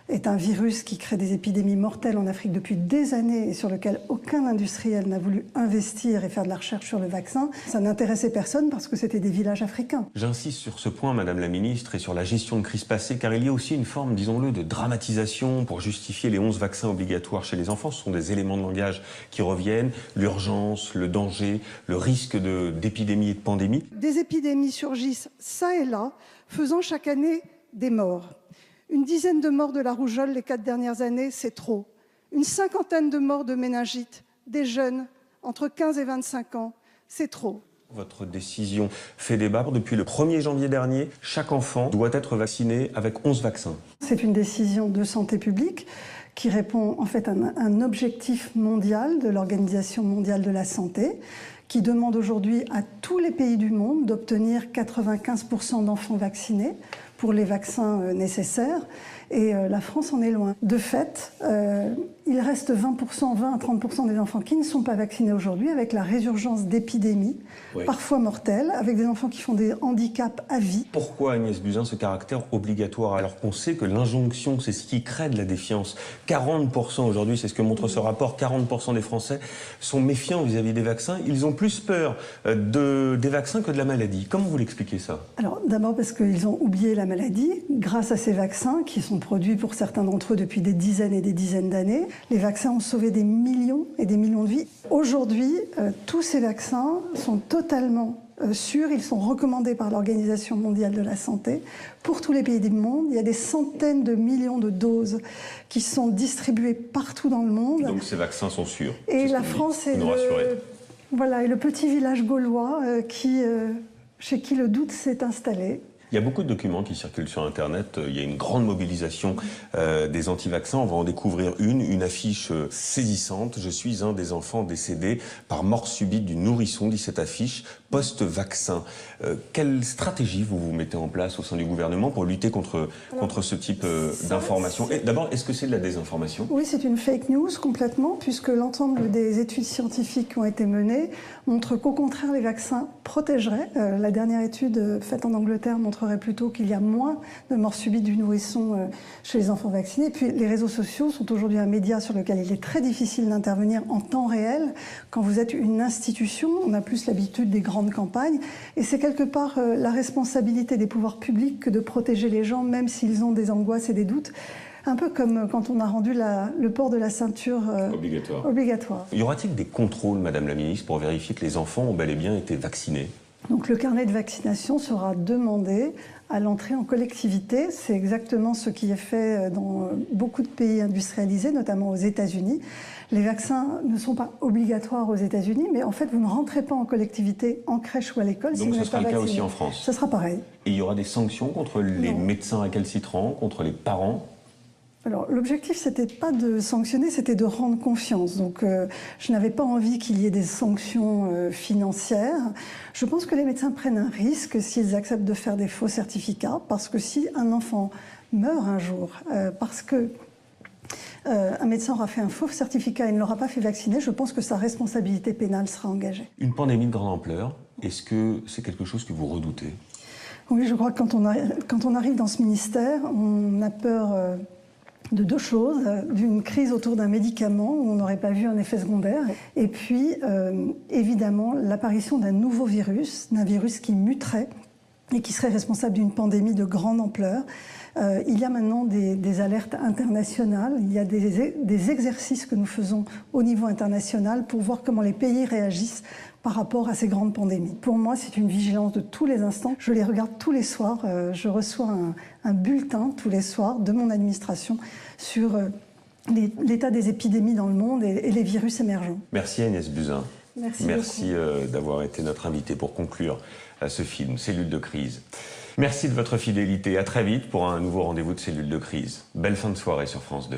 est un virus qui crée des épidémies mortelles en Afrique depuis des années et sur lequel aucun industriel n'a voulu investir et faire de la recherche sur le vaccin. Ça n'intéressait personne parce que c'était des villages africains. J'insiste sur ce point, Madame la Ministre, et sur la gestion de crise passée, car il y a aussi une forme, disons-le, de dramatisation pour justifier les 11 vaccins obligatoires chez les enfants. Ce sont des éléments de langage qui reviennent, l'urgence, le danger, le risque d'épidémie et de pandémie. Des épidémies surgissent ça et là, faisant chaque année des morts. Une dizaine de morts de la rougeole les 4 dernières années, c'est trop. Une cinquantaine de morts de méningite, des jeunes entre 15 et 25 ans, c'est trop. Votre décision fait débat. Depuis le 1er janvier dernier, chaque enfant doit être vacciné avec 11 vaccins. C'est une décision de santé publique qui répond en fait à un objectif mondial de l'Organisation mondiale de la santé, qui demande aujourd'hui à tous les pays du monde d'obtenir 95% d'enfants vaccinés pour les vaccins nécessaires. Et la France en est loin. De fait, il reste 20 à 30% des enfants qui ne sont pas vaccinés aujourd'hui, avec la résurgence d'épidémies, parfois mortelles, avec des enfants qui font des handicaps à vie. Pourquoi, Agnès Buzyn, ce caractère obligatoire, alors qu'on sait que l'injonction, c'est ce qui crée de la défiance? 40% aujourd'hui, c'est ce que montre ce rapport, 40% des Français sont méfiants vis-à-vis des vaccins. Ils ont plus peur des vaccins que de la maladie. Comment vous l'expliquez ça? Alors, d'abord parce qu'ils ont oublié la maladie. Grâce à ces vaccins, qui sont produits pour certains d'entre eux depuis des dizaines et des dizaines d'années, les vaccins ont sauvé des millions et des millions de vies. Aujourd'hui, tous ces vaccins sont totalement sûrs, ils sont recommandés par l'Organisation mondiale de la santé pour tous les pays du monde. Il y a des centaines de millions de doses qui sont distribuées partout dans le monde. Donc ces vaccins sont sûrs. Et la France est le petit village gaulois chez qui le doute s'est installé. Il y a beaucoup de documents qui circulent sur Internet. Il y a une grande mobilisation des anti-vaccins. On va en découvrir une affiche saisissante. Je suis un des enfants décédés par mort subite du nourrisson, dit cette affiche, post-vaccin. Quelle stratégie vous mettez en place au sein du gouvernement pour lutter contre ce type d'information? D'abord, est-ce que c'est de la désinformation? Oui, c'est une fake news complètement, puisque l'ensemble des études scientifiques qui ont été menées montrent qu'au contraire, les vaccins protégeraient. La dernière étude faite en Angleterre montrerait plutôt qu'il y a moins de morts subites du nourrisson chez les enfants vaccinés. Et puis les réseaux sociaux sont aujourd'hui un média sur lequel il est très difficile d'intervenir en temps réel. Quand vous êtes une institution, on a plus l'habitude des grands grande campagne. Et c'est quelque part la responsabilité des pouvoirs publics que de protéger les gens, même s'ils ont des angoisses et des doutes. Un peu comme quand on a rendu le port de la ceinture obligatoire. Y aura-t-il des contrôles, Madame la Ministre, pour vérifier que les enfants ont bel et bien été vaccinés? Donc le carnet de vaccination sera demandé à l'entrée en collectivité. C'est exactement ce qui est fait dans beaucoup de pays industrialisés, notamment aux États-Unis. Les vaccins ne sont pas obligatoires aux États-Unis, mais en fait, vous ne rentrez pas en collectivité, en crèche ou à l'école si vous n'êtes pas vacciné. Donc ce sera le cas aussi en France? Ce sera pareil. Et il y aura des sanctions contre les médecins récalcitrants, contre les parents? Alors, l'objectif, c'était pas de sanctionner, c'était de rendre confiance. Donc, je n'avais pas envie qu'il y ait des sanctions financières. Je pense que les médecins prennent un risque s'ils acceptent de faire des faux certificats, parce que si un enfant meurt un jour, parce que un médecin aura fait un faux certificat et ne l'aura pas fait vacciner, je pense que sa responsabilité pénale sera engagée. Une pandémie de grande ampleur, est-ce que c'est quelque chose que vous redoutez? Oui, je crois que quand on arrive dans ce ministère, on a peur de deux choses, d'une crise autour d'un médicament où on n'aurait pas vu un effet secondaire, et puis évidemment l'apparition d'un nouveau virus, d'un virus qui muterait et qui serait responsable d'une pandémie de grande ampleur. Il y a maintenant des alertes internationales, il y a des exercices que nous faisons au niveau international pour voir comment les pays réagissent par rapport à ces grandes pandémies. Pour moi, c'est une vigilance de tous les instants. Je les regarde tous les soirs. Je reçois un bulletin tous les soirs de mon administration sur l'état des épidémies dans le monde et les virus émergents. Merci Agnès Buzyn. Merci d'avoir été notre invitée pour conclure ce film, Cellule de crise. Merci de votre fidélité. À très vite pour un nouveau rendez-vous de Cellule de crise. Belle fin de soirée sur France 2.